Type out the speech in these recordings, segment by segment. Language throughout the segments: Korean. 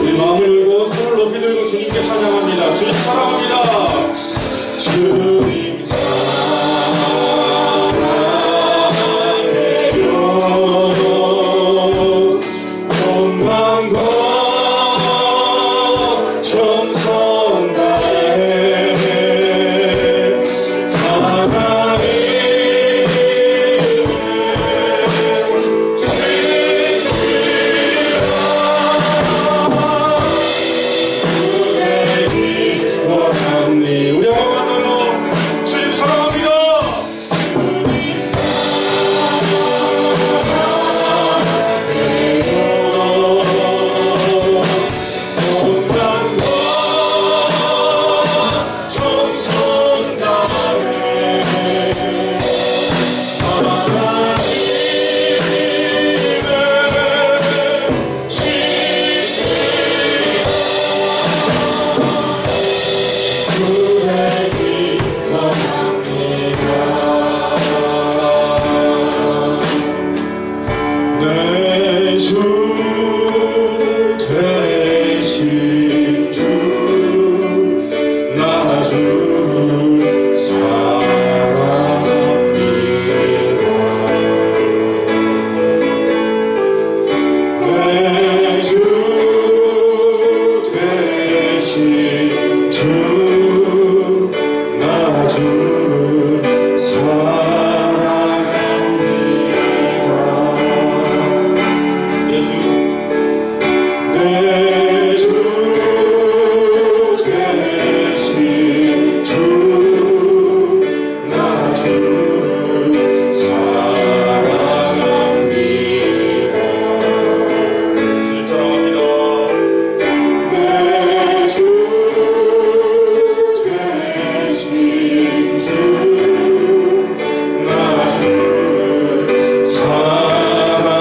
우리 마음을 열고 손을 높이 들고 주님께 찬양합니다. 주님 사랑합니다. 주님 사랑해요. 영광과 정성 다해 우리 아버지로 주님 사랑합니다. 건강과 정성 다해 내 주 되신 주 나 주를 사랑합니다. 내 주 되신 주 나 주를 사랑합니다. 내 주 되신 주 나 주를 사랑합니다.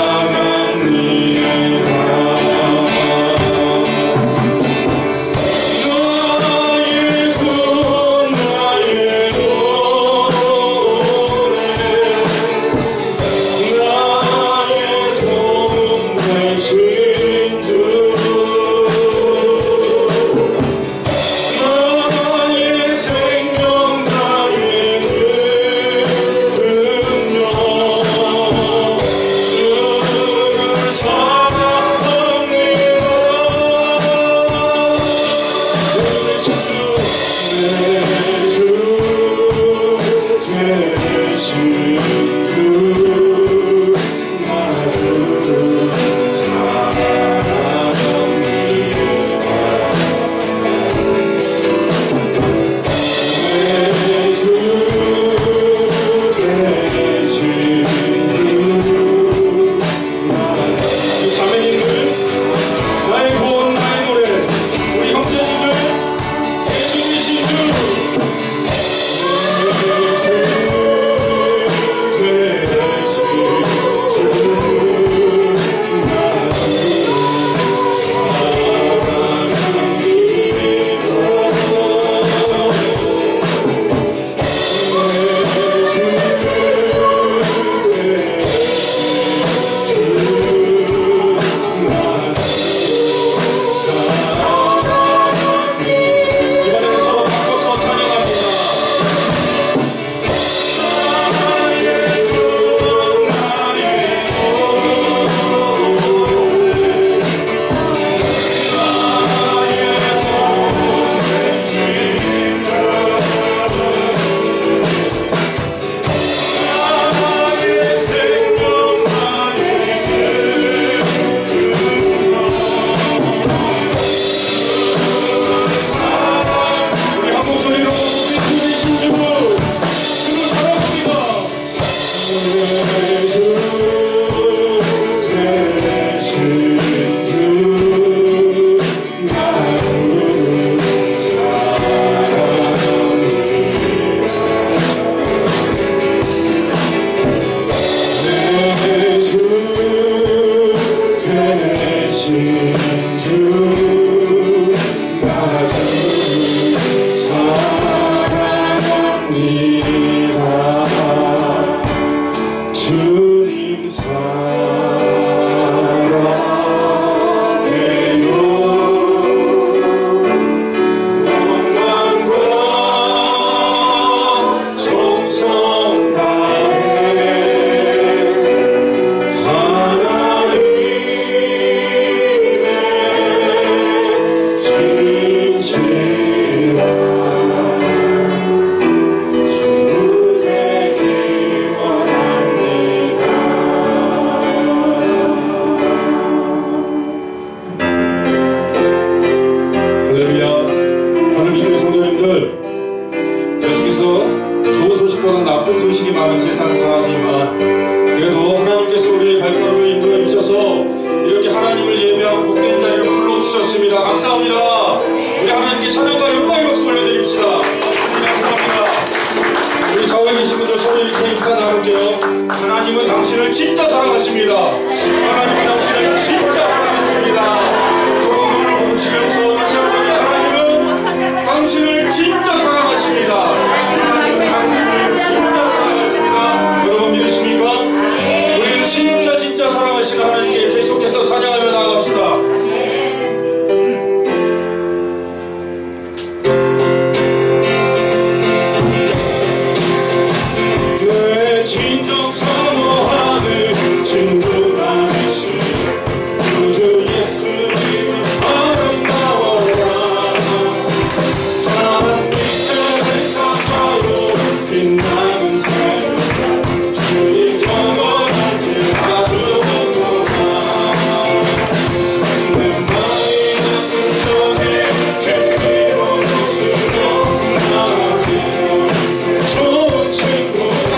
주님 사랑합니다. 내 주 되신 주 나 주를 사랑합니다. 하나님은 당신을 진짜 사랑하십니다. 하나님은 당신을 진짜 사랑하십니다. 소금을 부르시면서 다시 한번 하나님은 당신을 진짜 사랑하십니다. 하나님은 당신을 진짜 사랑하십니다. 여러분 믿으십니까? 우리는 진짜 사랑하시는 하나님께 계속해서 찬양하며 나아갑시다. 진정 사모하는 친구가 되신 구주 예수님은 아름다워라. 사랑 빛을 가져요 빛나는 새벽 주님 영원한 길 가져오노라. 내 마음이 아픈 적에 깊이로 놓으시며 나에게 좋은 친구가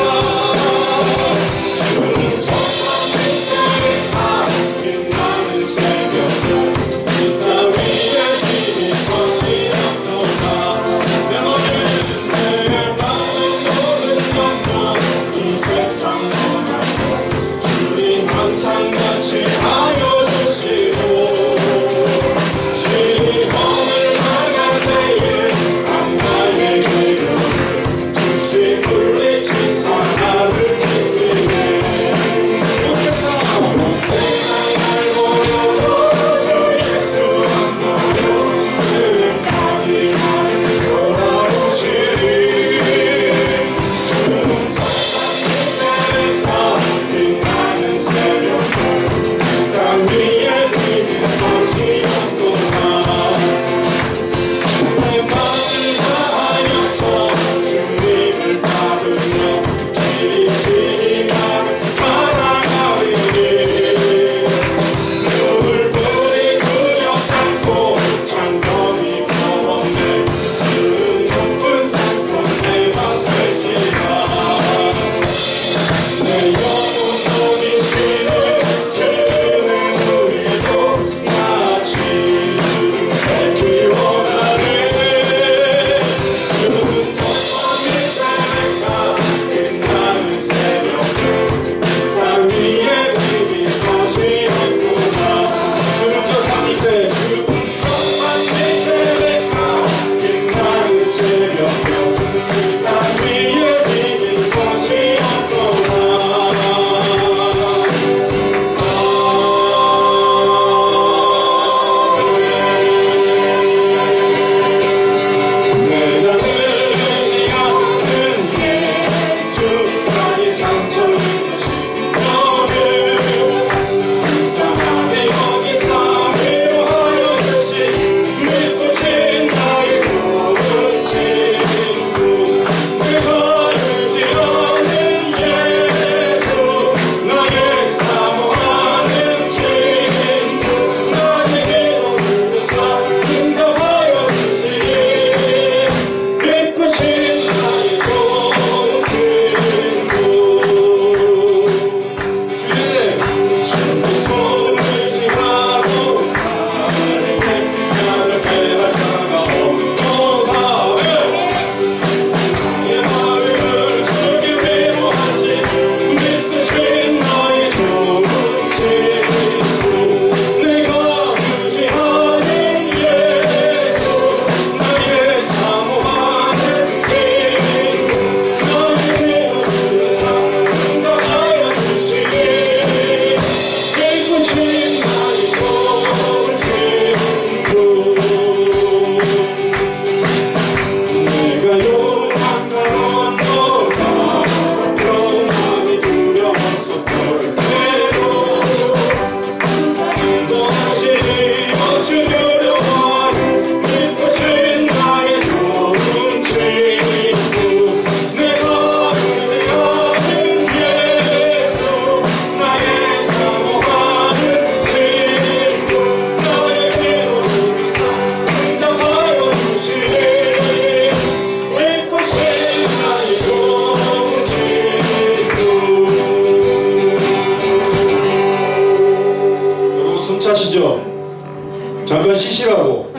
잠깐 쉬시라고.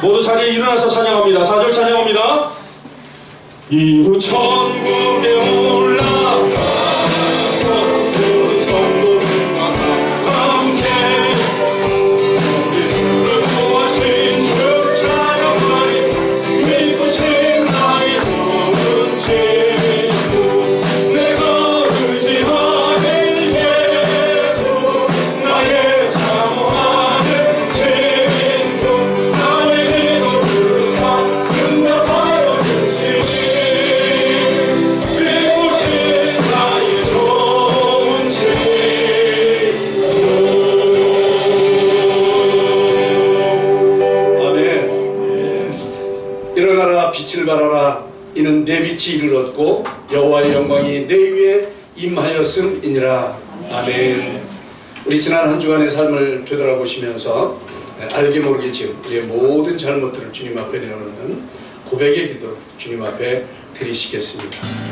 모두 자리에 일어나서 찬양합니다. 4절 찬양합니다. 이후 천국에 올라가서 빛을 발하라. 이는 내 빛이 이를 얻고 여호와의 영광이 내 위에 임하였음이니라. 아멘. 우리 지난 한 주간의 삶을 되돌아보시면서 알게 모르게 지은 우리의 모든 잘못들을 주님 앞에 내놓는 고백의 기도 주님 앞에 드리시겠습니다.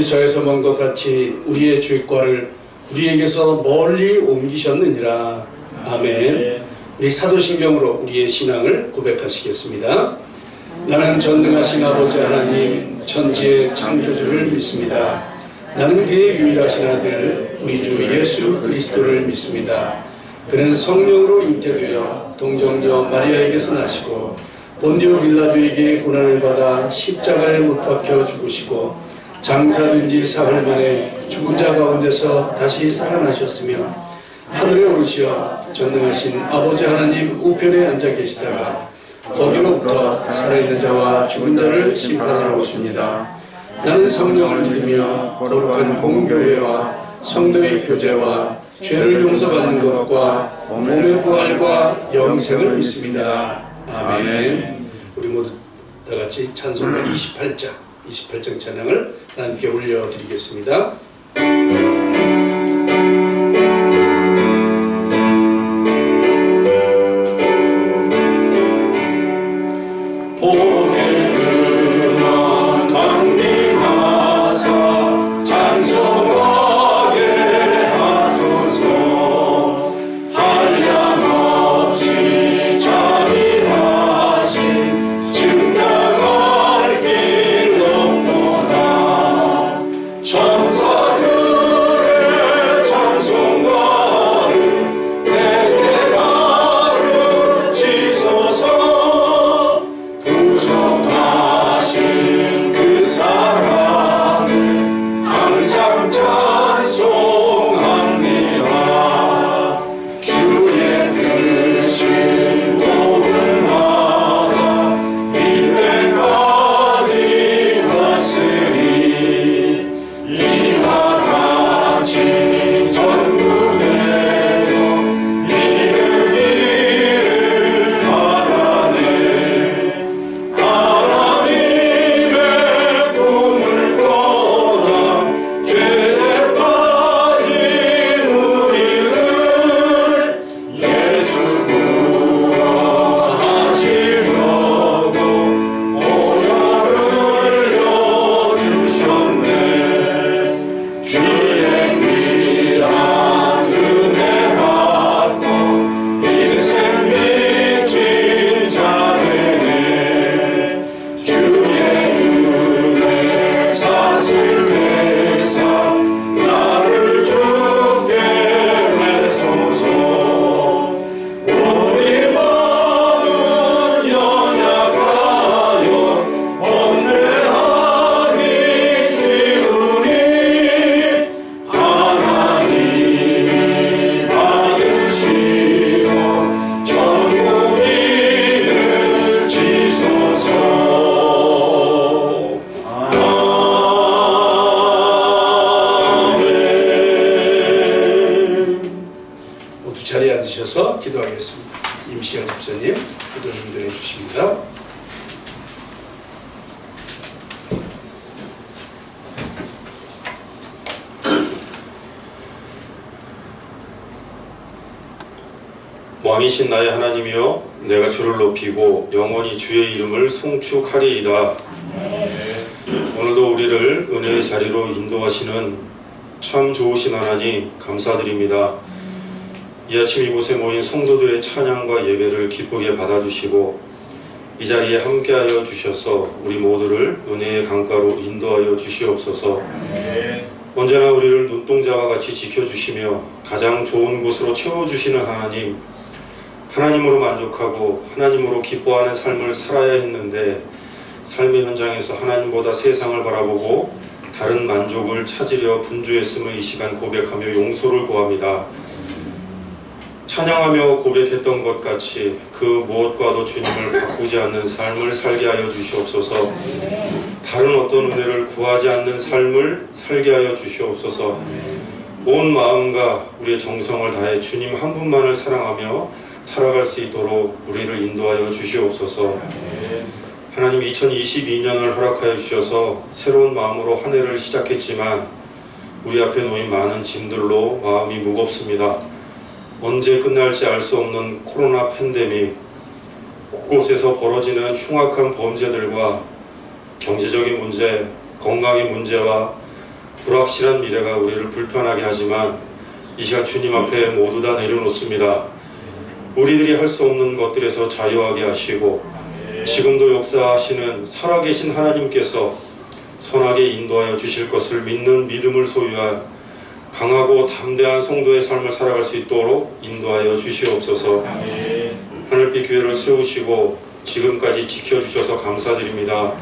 동이서에서 먼 것 같이 우리의 죄과를 우리에게서 멀리 옮기셨느니라. 아멘. 우리 사도신경으로 우리의 신앙을 고백하시겠습니다. 나는 전능하신 아버지 하나님 천지의 창조주를 믿습니다. 나는 그의 유일하신 아들 우리 주 예수 그리스도를 믿습니다. 그는 성령으로 잉태되어 동정녀 마리아에게서 나시고 본디오 빌라도에게 고난을 받아 십자가에 못 박혀 죽으시고 장사된 지 사흘 만에 죽은 자 가운데서 다시 살아나셨으며 하늘에 오르시어 전능하신 아버지 하나님 우편에 앉아 계시다가 거기로부터 살아있는 자와 죽은 자를 심판하러 오십니다. 나는 성령을 믿으며 거룩한 공교회와 성도의 교제와 죄를 용서받는 것과 몸의 부활과 영생을 믿습니다. 아멘. 우리 모두 다같이 찬송가 28장 찬양을 함께 올려드리겠습니다. 기도하겠습니다. 임시현 집사님 기도 인도해 주십니다. 왕이신 나의 하나님이여 내가 주를 높이고 영원히 주의 이름을 송축하리이다. 오늘도 우리를 은혜의 자리로 인도하시는 참 좋으신 하나님 감사드립니다. 이 아침 이곳에 모인 성도들의 찬양과 예배를 기쁘게 받아주시고 이 자리에 함께하여 주셔서 우리 모두를 은혜의 강가로 인도하여 주시옵소서. 언제나 우리를 눈동자와 같이 지켜주시며 가장 좋은 곳으로 채워주시는 하나님, 하나님으로 만족하고 하나님으로 기뻐하는 삶을 살아야 했는데 삶의 현장에서 하나님보다 세상을 바라보고 다른 만족을 찾으려 분주했음을 이 시간 고백하며 용서를 구합니다. 찬양하며 고백했던 것 같이 그 무엇과도 주님을 바꾸지 않는 삶을 살게 하여 주시옵소서. 다른 어떤 은혜를 구하지 않는 삶을 살게 하여 주시옵소서. 온 마음과 우리의 정성을 다해 주님 한 분만을 사랑하며 살아갈 수 있도록 우리를 인도하여 주시옵소서. 하나님, 2022년을 허락하여 주셔서 새로운 마음으로 한 해를 시작했지만 우리 앞에 놓인 많은 짐들로 마음이 무겁습니다. 언제 끝날지 알 수 없는 코로나 팬데믹, 곳곳에서 벌어지는 흉악한 범죄들과 경제적인 문제, 건강의 문제와 불확실한 미래가 우리를 불편하게 하지만 이 시간 주님 앞에 모두 다 내려놓습니다. 우리들이 할 수 없는 것들에서 자유하게 하시고 지금도 역사하시는 살아계신 하나님께서 선하게 인도하여 주실 것을 믿는 믿음을 소유한 강하고 담대한 성도의 삶을 살아갈 수 있도록 인도하여 주시옵소서. 하늘빛 교회를 세우시고 지금까지 지켜주셔서 감사드립니다.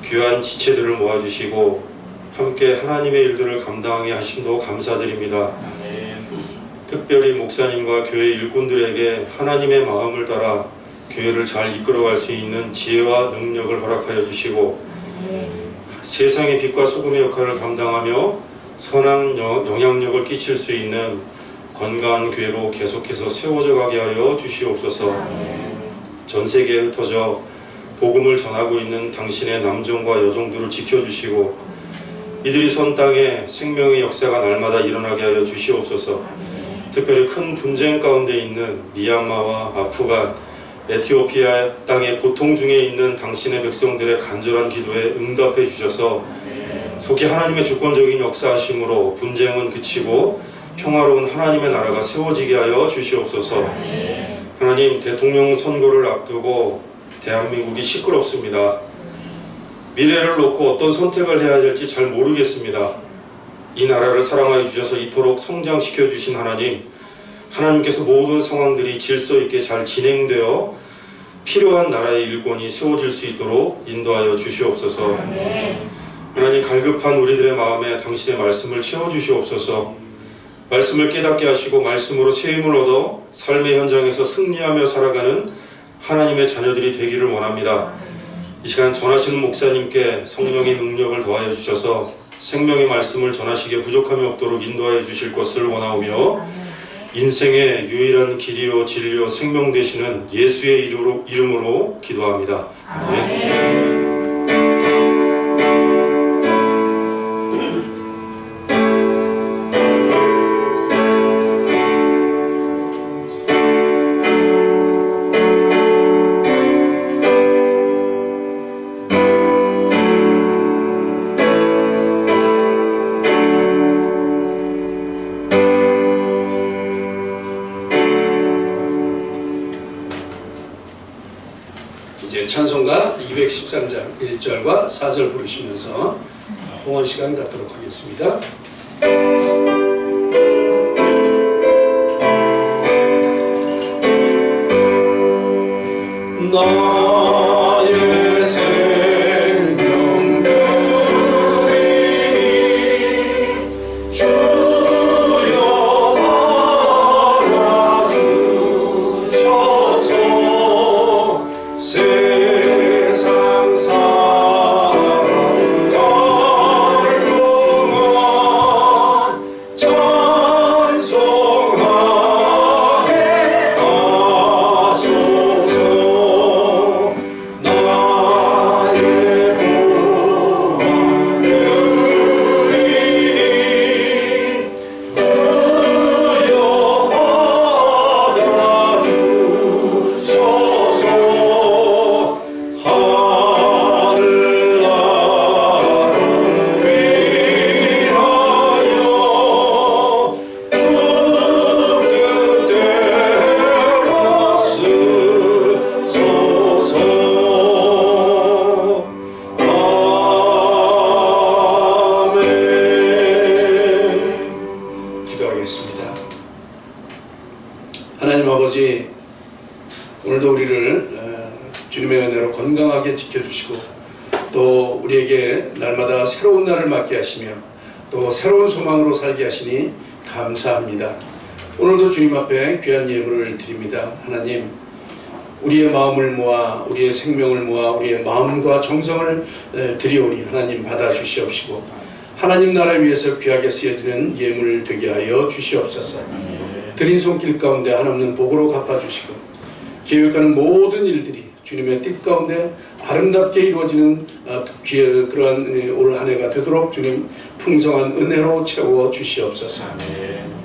귀한 지체들을 모아주시고 함께 하나님의 일들을 감당하게 하심도 감사드립니다. 특별히 목사님과 교회 일꾼들에게 하나님의 마음을 따라 교회를 잘 이끌어갈 수 있는 지혜와 능력을 허락하여 주시고 세상의 빛과 소금의 역할을 감당하며 선한 영향력을 끼칠 수 있는 건강한 교회로 계속해서 세워져 가게 하여 주시옵소서. 전 세계에 흩어져 복음을 전하고 있는 당신의 남종과 여종들을 지켜주시고 이들이 선 땅에 생명의 역사가 날마다 일어나게 하여 주시옵소서. 특별히 큰 분쟁 가운데 있는 미얀마와 아프간, 에티오피아 땅의 고통 중에 있는 당신의 백성들의 간절한 기도에 응답해 주셔서 속히 하나님의 주권적인 역사하심으로 분쟁은 그치고 평화로운 하나님의 나라가 세워지게 하여 주시옵소서. 하나님, 대통령 선거를 앞두고 대한민국이 시끄럽습니다. 미래를 놓고 어떤 선택을 해야 될지 잘 모르겠습니다. 이 나라를 사랑하여 주셔서 이토록 성장시켜 주신 하나님, 하나님께서 모든 상황들이 질서 있게 잘 진행되어 필요한 나라의 일권이 세워질 수 있도록 인도하여 주시옵소서. 하나님, 갈급한 우리들의 마음에 당신의 말씀을 채워주시옵소서. 말씀을 깨닫게 하시고 말씀으로 세임을 얻어 삶의 현장에서 승리하며 살아가는 하나님의 자녀들이 되기를 원합니다. 이 시간 전하시는 목사님께 성령의 능력을 더하여 주셔서 생명의 말씀을 전하시기에 부족함이 없도록 인도하여 주실 것을 원하오며 인생의 유일한 길이요 진리요 생명 되시는 예수의 이름으로 기도합니다. 아멘. 찬송가 213장 1절과 4절 부르시면서 봉헌 시간 갖도록 하겠습니다. 나의 생명 그리니 주여 알아주셔서 세상 사랑 갈등아 하나님 아버지, 오늘도 우리를 주님의 은혜로 건강하게 지켜주시고 또 우리에게 날마다 새로운 날을 맞게 하시며 또 새로운 소망으로 살게 하시니 감사합니다. 오늘도 주님 앞에 귀한 예물을 드립니다. 하나님, 우리의 마음을 모아 우리의 생명을 모아 우리의 마음과 정성을 드리오니 하나님 받아주시옵시고 하나님 나라 위해서 귀하게 쓰여지는 예물 되게 하여 주시옵소서. 드린 손길 가운데 한없는 복으로 갚아주시고 계획하는 모든 일들이 주님의 뜻 가운데 아름답게 이루어지는 그러한 올 한 해가 되도록 주님 풍성한 은혜로 채워 주시옵소서.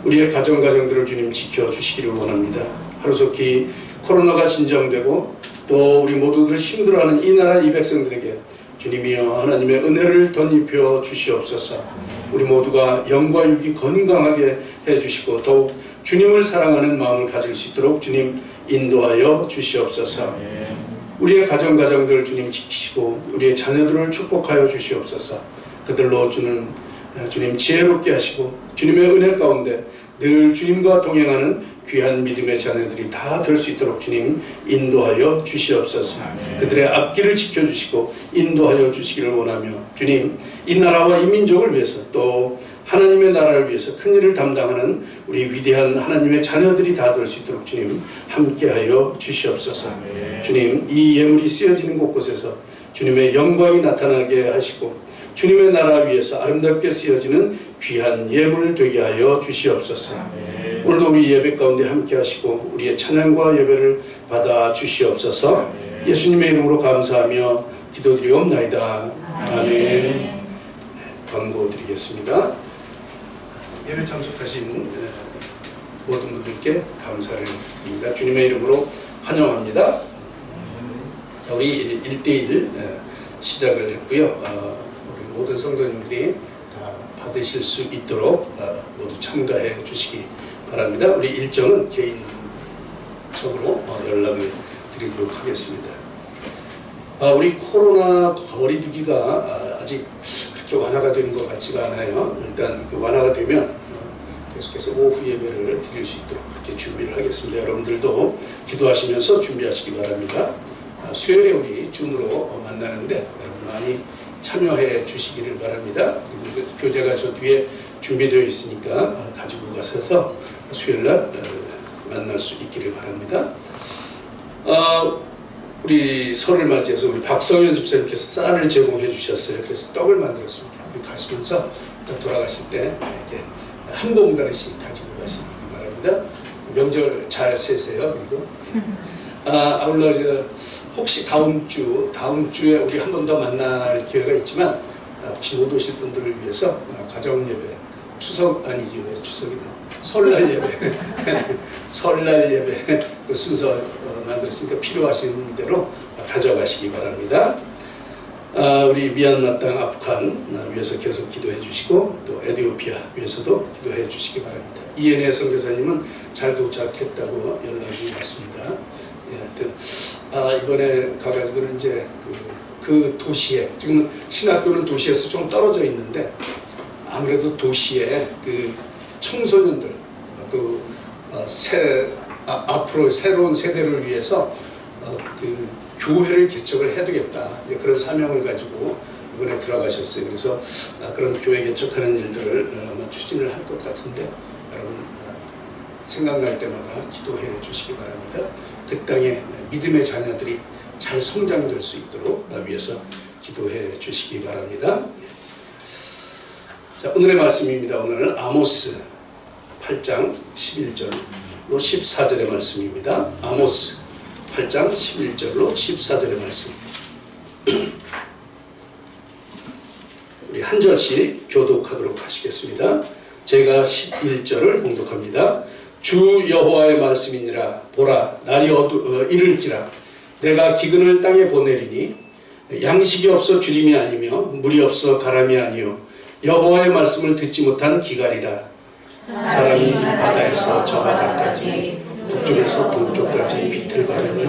우리의 가정들을 주님 지켜주시기를 원합니다. 하루속히 코로나가 진정되고 또 우리 모두들 힘들어하는 이 나라 이 백성들에게 주님이여 하나님의 은혜를 덧입혀 주시옵소서. 우리 모두가 영과 육이 건강하게 해주시고 더욱 주님을 사랑하는 마음을 가질 수 있도록 주님 인도하여 주시옵소서. 우리의 가정들 주님 지키시고 우리의 자녀들을 축복하여 주시옵소서. 그들로 주님 지혜롭게 하시고 주님의 은혜 가운데 늘 주님과 동행하는 귀한 믿음의 자녀들이 다 될 수 있도록 주님 인도하여 주시옵소서. 그들의 앞길을 지켜주시고 인도하여 주시기를 원하며 주님 이 나라와 이 민족을 위해서 또 하나님의 나라를 위해서 큰 일을 담당하는 우리 위대한 하나님의 자녀들이 다 될 수 있도록 주님 함께하여 주시옵소서. 주님 이 예물이 쓰여지는 곳곳에서 주님의 영광이 나타나게 하시고 주님의 나라 위에서 아름답게 쓰여지는 귀한 예물 되게 하여 주시옵소서. 오늘도 우리 예배 가운데 함께 하시고 우리의 찬양과 예배를 받아 주시옵소서. 예수님의 이름으로 감사하며 기도드리옵나이다. 아멘. 광고 드리겠습니다. 예배 참석하신 모든 분들께 감사를 드립니다. 주님의 이름으로 환영합니다. 우리 1대1 시작을 했고요. 우리 모든 성도님들이 다 받으실 수 있도록 모두 참가해 주시기 바랍니다. 우리 일정은 개인적으로 연락을 드리도록 하겠습니다. 우리 코로나 거리두기가 아직 그렇게 완화가 된 것 같지가 않아요. 일단 완화가 되면 계속해서 오후 예배를 드릴 수 있도록 그렇게 준비를 하겠습니다. 여러분들도 기도하시면서 준비하시기 바랍니다. 수요일에 우리 줌으로 만나는데 여러분 많이 참여해 주시기를 바랍니다. 그리고 교재가 저 뒤에 준비되어 있으니까 가지고 가셔서 수요일날 만날 수 있기를 바랍니다. 우리 설을 맞이해서 우리 박성현 집사님께서 쌀을 제공해 주셨어요. 그래서 떡을 만들었습니다. 우리 가시면서 돌아가실 때 이렇게 한 봉다리씩 가지고 가시기 바랍니다. 명절 잘 세세요. 그리고 아울러 혹시 다음 주에 우리 한 번 더 만날 기회가 있지만 혹시 못 오실 분들을 위해서 가정 예배 추석 아니지 왜 추석이다 설날 예배 설날 예배 그 순서 만들었으니까 필요하신 대로 가져가시기 바랍니다. 우리 미얀마 땅 아프간 위해서 계속 기도해 주시고 또 에티오피아 위해서도 기도해 주시기 바랍니다. 이은혜 선교사님은 잘 도착했다고 연락이 왔습니다. 이번에 가가지고는 이제 그 도시에 지금 신학교는 도시에서 좀 떨어져 있는데 아무래도 도시에 그 청소년들 앞으로 새로운 세대를 위해서 그 교회를 개척을 해야 되겠다 그런 사명을 가지고 이번에 들어가셨어요. 그래서 그런 교회 개척하는 일들을 아마 추진을 할 것 같은데 여러분 생각날 때마다 기도해 주시기 바랍니다. 그 땅에 믿음의 자녀들이 잘 성장될 수 있도록 위해서 기도해 주시기 바랍니다. 자, 오늘의 말씀입니다. 오늘 아모스 8장 11절로 14절의 말씀입니다. 아모스 8장 11절로 14절의 말씀. 우리 한 절씩 교독하도록 하시겠습니다. 제가 11절을 봉독합니다. 주 여호와의 말씀이니라. 보라, 날이 이를지라. 내가 기근을 땅에 보내리니 양식이 없어 주림이 아니며 물이 없어 가람이 아니요 여호와의 말씀을 듣지 못한 기갈이라. 사람이 바다에서 저 바다까지 북쪽에서 동쪽까지 비틀거리니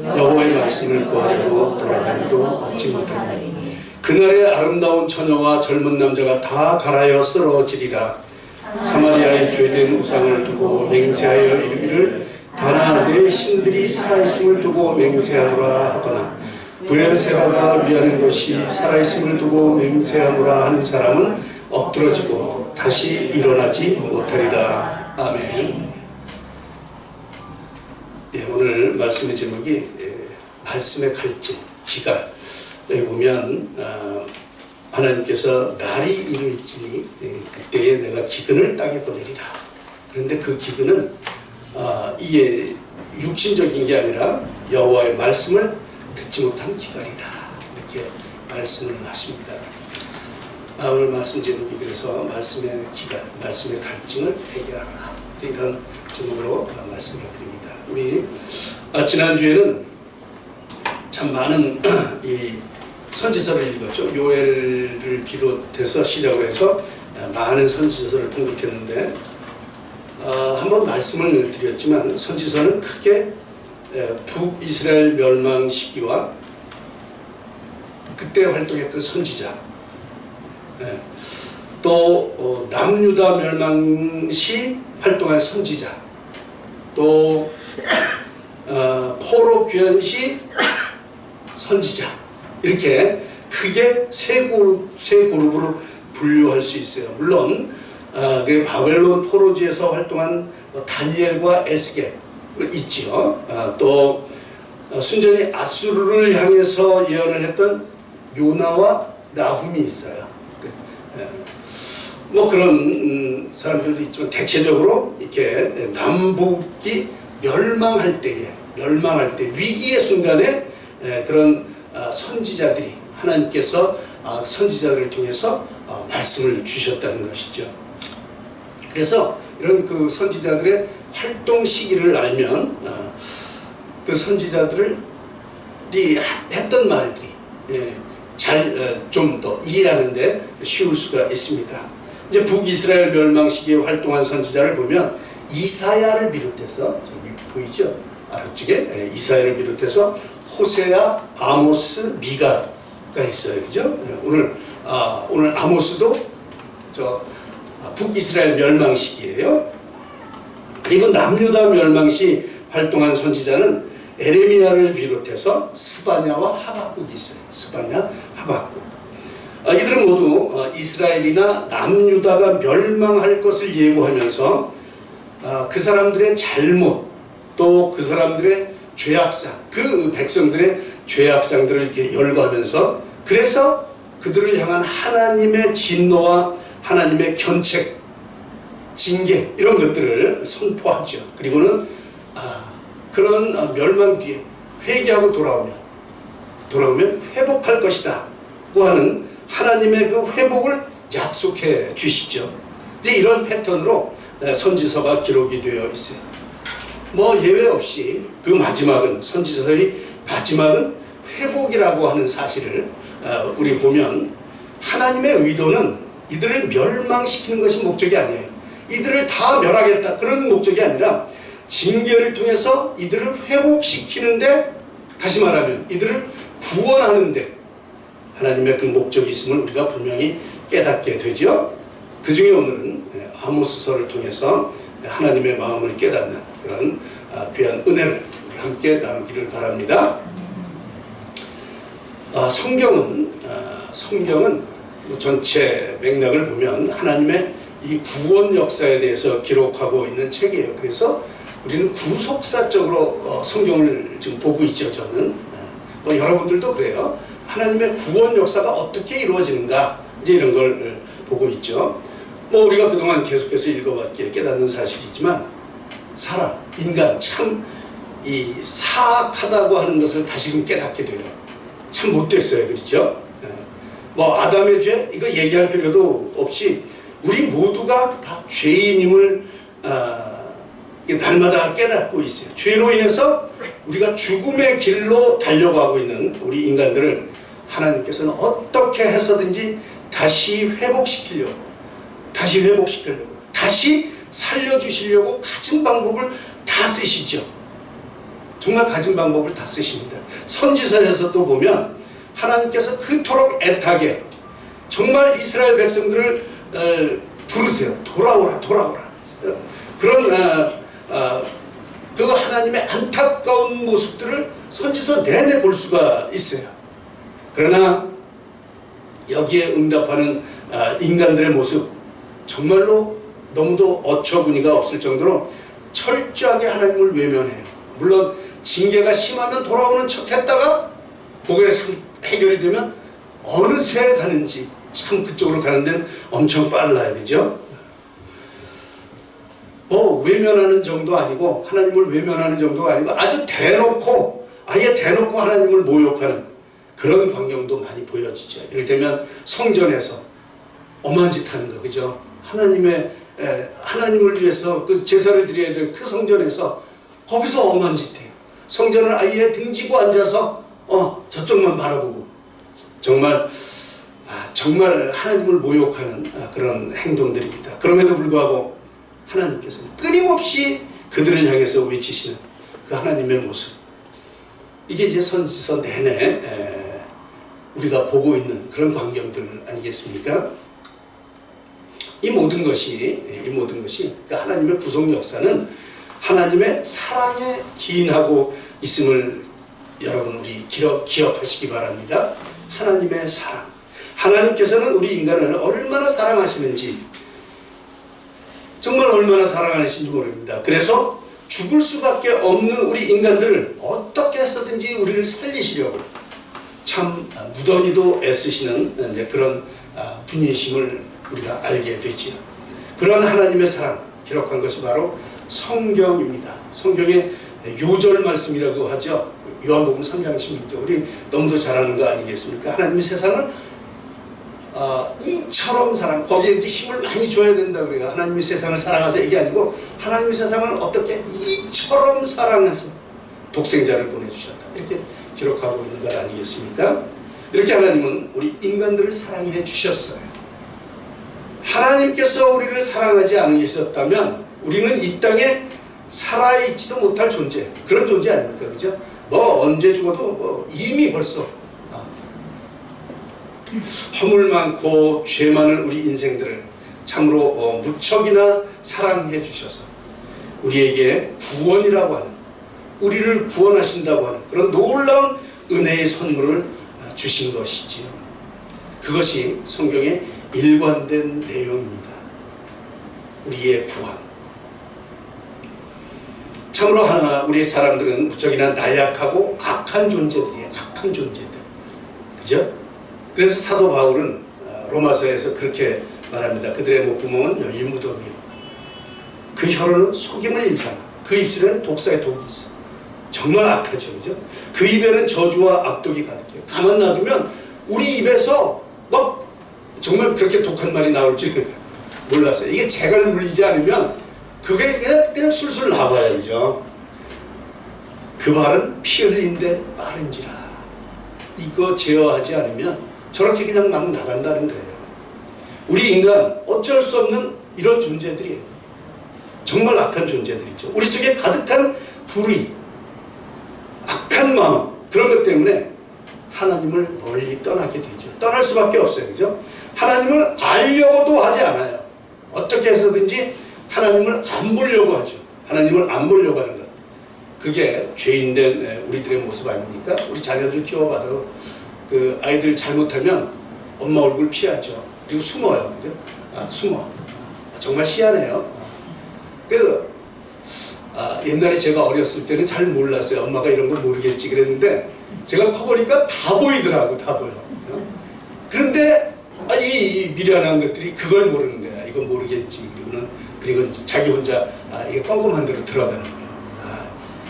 여호와의 말씀을 구하려고 돌아다니도 얻지 못하니 그날의 아름다운 처녀와 젊은 남자가 다 갈아여 쓰러지리라. 사마리아의 죄된 우상을 두고 맹세하여 이르기를 하나 내 신들이 살아있음을 두고 맹세하노라 하거나 브엘세바가 위하는 것이 살아있음을 두고 맹세하노라 하는 사람은 엎드러지고 다시 일어나지 못하리라. 아멘. 네, 오늘 말씀의 제목이 말씀의 갈증, 기갈. 여기 보면 하나님께서 날이 이를지니 그때에 내가 기근을 땅에 보내리라. 그런데 그 기근은 이게 육신적인 게 아니라 여호와의 말씀을 듣지 못한 기갈이다. 이렇게 말씀을 하십니다. 오늘 말씀 제목이 그래서 말씀의 기갈, 말씀의 갈증을 해결하라. 이런 제목으로 말씀을 드립니다. 우리 지난주에는 참 많은 이 선지서를 읽었죠. 요엘을 비롯해서 시작을 해서 많은 선지서를 통독했는데 한번 말씀을 드렸지만 선지서는 크게 북이스라엘 멸망 시기와 그때 활동했던 선지자, 또 남유다 멸망 시 활동한 선지자, 또 포로 귀환 시 선지자, 이렇게 크게 세 그룹으로 분류할 수 있어요. 물론 그 바벨론 포로지에서 활동한 다니엘과 에스겔 있지요. 또 순전히 아수르를 향해서 예언을 했던 요나와 나훔이 있어요. 뭐 그런 사람들도 있지만 대체적으로 이렇게 남북이 멸망할 때 위기의 순간에 그런 선지자들이 하나님께서 선지자들을 통해서 말씀을 주셨다는 것이죠. 그래서 이런 그 선지자들의 활동 시기를 알면 그 선지자들이 했던 말들이 잘 좀 더 이해하는데 쉬울 수가 있습니다. 이제 북이스라엘 멸망 시기에 활동한 선지자를 보면 이사야를 비롯해서 저기 보이죠? 아래쪽에 이사야를 비롯해서 호세아, 아모스, 미가가 있어요, 그죠? 오늘 아모스도 북이스라엘 멸망 시기예요. 그리고 남유다 멸망 시 활동한 선지자는 에레미야를 비롯해서 스바냐와 하박국이 있어요. 스바냐, 하박국. 이들은 모두 이스라엘이나 남유다가 멸망할 것을 예고하면서 그 사람들의 잘못, 또 그 사람들의 죄악상, 그 백성들의 죄악상들을 이렇게 열거하면서 그래서 그들을 향한 하나님의 진노와 하나님의 견책, 징계 이런 것들을 선포하죠. 그리고는 그런 멸망 뒤에 회개하고 돌아오면 회복할 것이다 고 하는 하나님의 그 회복을 약속해 주시죠. 이제 이런 패턴으로 선지서가 기록이 되어 있어요. 뭐 예외 없이 그 마지막은, 선지서의 마지막은 회복이라고 하는 사실을 우리 보면 하나님의 의도는 이들을 멸망시키는 것이 목적이 아니에요. 이들을 다 멸하겠다 그런 목적이 아니라 징계를 통해서 이들을 회복시키는데, 다시 말하면 이들을 구원하는데 하나님의 그 목적이 있음을 우리가 분명히 깨닫게 되죠. 그 중에 오늘은 아모스서를 통해서 하나님의 마음을 깨닫는 그런 귀한 은혜를 함께 나누기를 바랍니다. 성경은 전체 맥락을 보면 하나님의 이 구원 역사에 대해서 기록하고 있는 책이에요. 그래서 우리는 구속사적으로 성경을 지금 보고 있죠. 저는 뭐 여러분들도 그래요. 하나님의 구원 역사가 어떻게 이루어지는가, 이제 이런 걸 보고 있죠. 뭐 우리가 그동안 계속해서 읽어봤기에 깨닫는 사실이지만 사람, 인간 참 이 사악하다고 하는 것을 다시금 깨닫게 돼요. 참 못됐어요, 그렇죠? 뭐 아담의 죄 이거 얘기할 필요도 없이 우리 모두가 다 죄인임을 날마다 깨닫고 있어요. 죄로 인해서 우리가 죽음의 길로 달려가고 있는 우리 인간들을 하나님께서는 어떻게 해서든지 다시 회복시키려고, 다시 살려주시려고 가진 방법을 다 쓰시죠. 정말 가진 방법을 다 쓰십니다. 선지서에서도 보면 하나님께서 그토록 애타게 정말 이스라엘 백성들을 돌아오라. 그런 그 하나님 하나님의 안타까운 모습들을 선지서 내내 볼 수가 있어요. 그러나 여기에 응답하는 인간들의 모습, 정말로 너무도 어처구니가 없을 정도로 철저하게 하나님을 외면해요. 물론 징계가 심하면 돌아오는 척 했다가 그게 해결이 되면 어느새 가는지, 참 그쪽으로 가는 데는 엄청 빨라야 되죠. 뭐 외면하는 정도 아니고, 하나님을 외면하는 정도가 아니고 아주 대놓고, 아예 대놓고 하나님을 모욕하는 그런 광경도 많이 보여지죠. 이럴 때면 성전에서 엄한 짓 하는 거, 그죠? 하나님을 위해서 그 제사를 드려야 될 그 성전에서 거기서 엄한 짓 해요. 성전을 아예 등지고 앉아서 저쪽만 바라보고, 정말 하나님을 모욕하는 그런 행동들입니다. 그럼에도 불구하고 하나님께서는 끊임없이 그들을 향해서 외치시는 그 하나님의 모습, 이게 이제 선지서 내내 우리가 보고 있는 그런 광경들 아니겠습니까? 이 모든 것이 그 하나님의 구속 역사는 하나님의 사랑에 기인하고 있음을 여러분 우리 기억하시기 바랍니다. 하나님의 사랑, 하나님께서는 우리 인간을 얼마나 사랑하시는지, 정말 얼마나 사랑하시는지 모릅니다. 그래서 죽을 수밖에 없는 우리 인간들을 어떻게 해서든지 우리를 살리시려고 참 무던히도 애쓰시는 그런 분이심을 우리가 알게 되지요. 그런 하나님의 사랑 기록한 것이 바로 성경입니다. 성경의 요절 말씀이라고 하죠. 요한복음 3장 16절, 우리 너무도 잘 아는 거 아니겠습니까? 하나님의 세상을 이처럼 사랑, 거기에 이제 힘을 많이 줘야 된다 그래요. 하나님이 세상을 사랑하사, 이게 아니고 하나님의 세상을 어떻게 이처럼 사랑해서 독생자를 보내주셨다, 이렇게 기록하고 있는 것 아니겠습니까? 이렇게 하나님은 우리 인간들을 사랑해 주셨어요. 하나님께서 우리를 사랑하지 않으셨다면 우리는 이 땅에 살아있지도 못할 존재, 그런 존재 아닙니까? 그죠? 뭐 언제 죽어도 이미 벌써 허물 많고 죄 많은 우리 인생들을 참으로 무척이나 사랑해 주셔서 우리에게 구원이라고 하는, 우리를 구원하신다고 하는 그런 놀라운 은혜의 선물을 주신 것이지요. 그것이 성경의 일관된 내용입니다. 우리의 구원. 참으로 우리 사람들은 무척이나 나약하고 악한 존재들이에요. 악한 존재들, 그죠? 그래서 사도 바울은 로마서에서 그렇게 말합니다. 그들의 목구멍은 여인 무덤이요, 그 혀로는 속임을 일삼아, 그 입술에는 독사의 독이 있어. 정말 악하죠, 그죠? 그 입에는 저주와 악독이 가득해요. 가만 놔두면 우리 입에서 막 정말 그렇게 독한 말이 나올 줄 몰랐어요. 이게 재갈 물리지 않으면 그게 그냥 술술 나와야죠. 그 발은 피 흘리는데 빠른지라, 이거 제어하지 않으면 저렇게 그냥 막 나간다는 거예요. 우리 인간 어쩔 수 없는 이런 존재들이에요. 정말 악한 존재들이죠. 우리 속에 가득한 불의, 악한 마음, 그런 것 때문에 하나님을 멀리 떠나게 되죠. 떠날 수밖에 없어요, 그죠? 하나님을 알려고도 하지 않아요. 어떻게 해서든지 하나님을 안 보려고 하죠. 하나님을 안 보려고 하는 것, 그게 죄인된 우리들의 모습 아닙니까? 우리 자녀들 키워봐도 그 아이들 잘못하면 엄마 얼굴 피하죠. 그리고 숨어요, 그죠? 숨어. 정말 희한해요. 그래서 옛날에 제가 어렸을 때는 잘 몰랐어요. 엄마가 이런 걸 모르겠지 그랬는데, 제가 커보니까 다 보이더라고, 다 보여. 그죠? 그런데 이 미련한 것들이 그걸 모르는 거야. 이건 모르겠지. 그리고 자기 혼자 이게 뻥뻥한 대로 들어가는 거예요.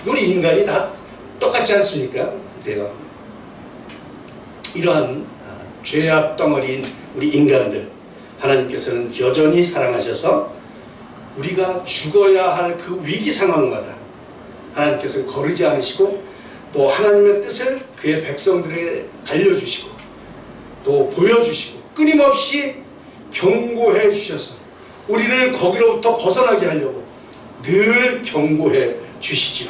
우리 인간이 다 똑같지 않습니까? 그래요. 이러한 죄악 덩어리인 우리 인간들, 하나님께서는 여전히 사랑하셔서 우리가 죽어야 할 그 위기 상황마다 하나님께서는 거르지 않으시고, 또 하나님의 뜻을 그의 백성들에게 알려주시고 또 보여주시고 끊임없이 경고해 주셔서 우리를 거기로부터 벗어나게 하려고 늘 경고해 주시지요.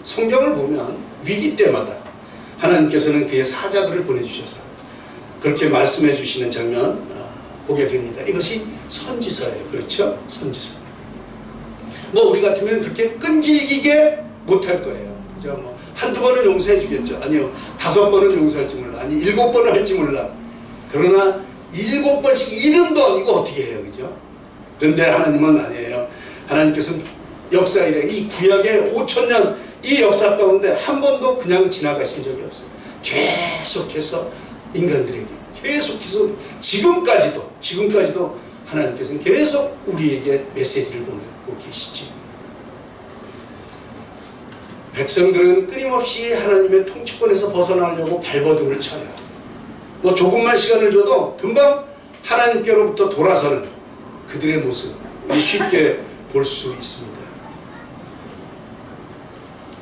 성경을 보면 위기 때마다 하나님께서는 그의 사자들을 보내주셔서 그렇게 말씀해 주시는 장면 보게 됩니다. 이것이 선지서예요. 그렇죠? 선지서. 뭐 우리 같으면 그렇게 끈질기게 못할 거예요. 그죠? 뭐 한두 번은 용서해 주겠죠. 아니요, 5번은 용서할지 몰라. 아니 7번은 할지 몰라. 그러나 7번씩 70번 이거 어떻게 해요? 그죠? 그런데 하나님은 아니에요. 하나님께서는 역사 이래 이 구약의 5,000년 이 역사 가운데 한 번도 그냥 지나가신 적이 없어요. 계속해서 인간들에게 계속해서 지금까지도 하나님께서는 계속 우리에게 메시지를 보내고 계시지. 백성들은 끊임없이 하나님의 통치권에서 벗어나려고 발버둥을 쳐요. 뭐 조금만 시간을 줘도 금방 하나님께로부터 돌아서는 그들의 모습 쉽게 볼 수 있습니다.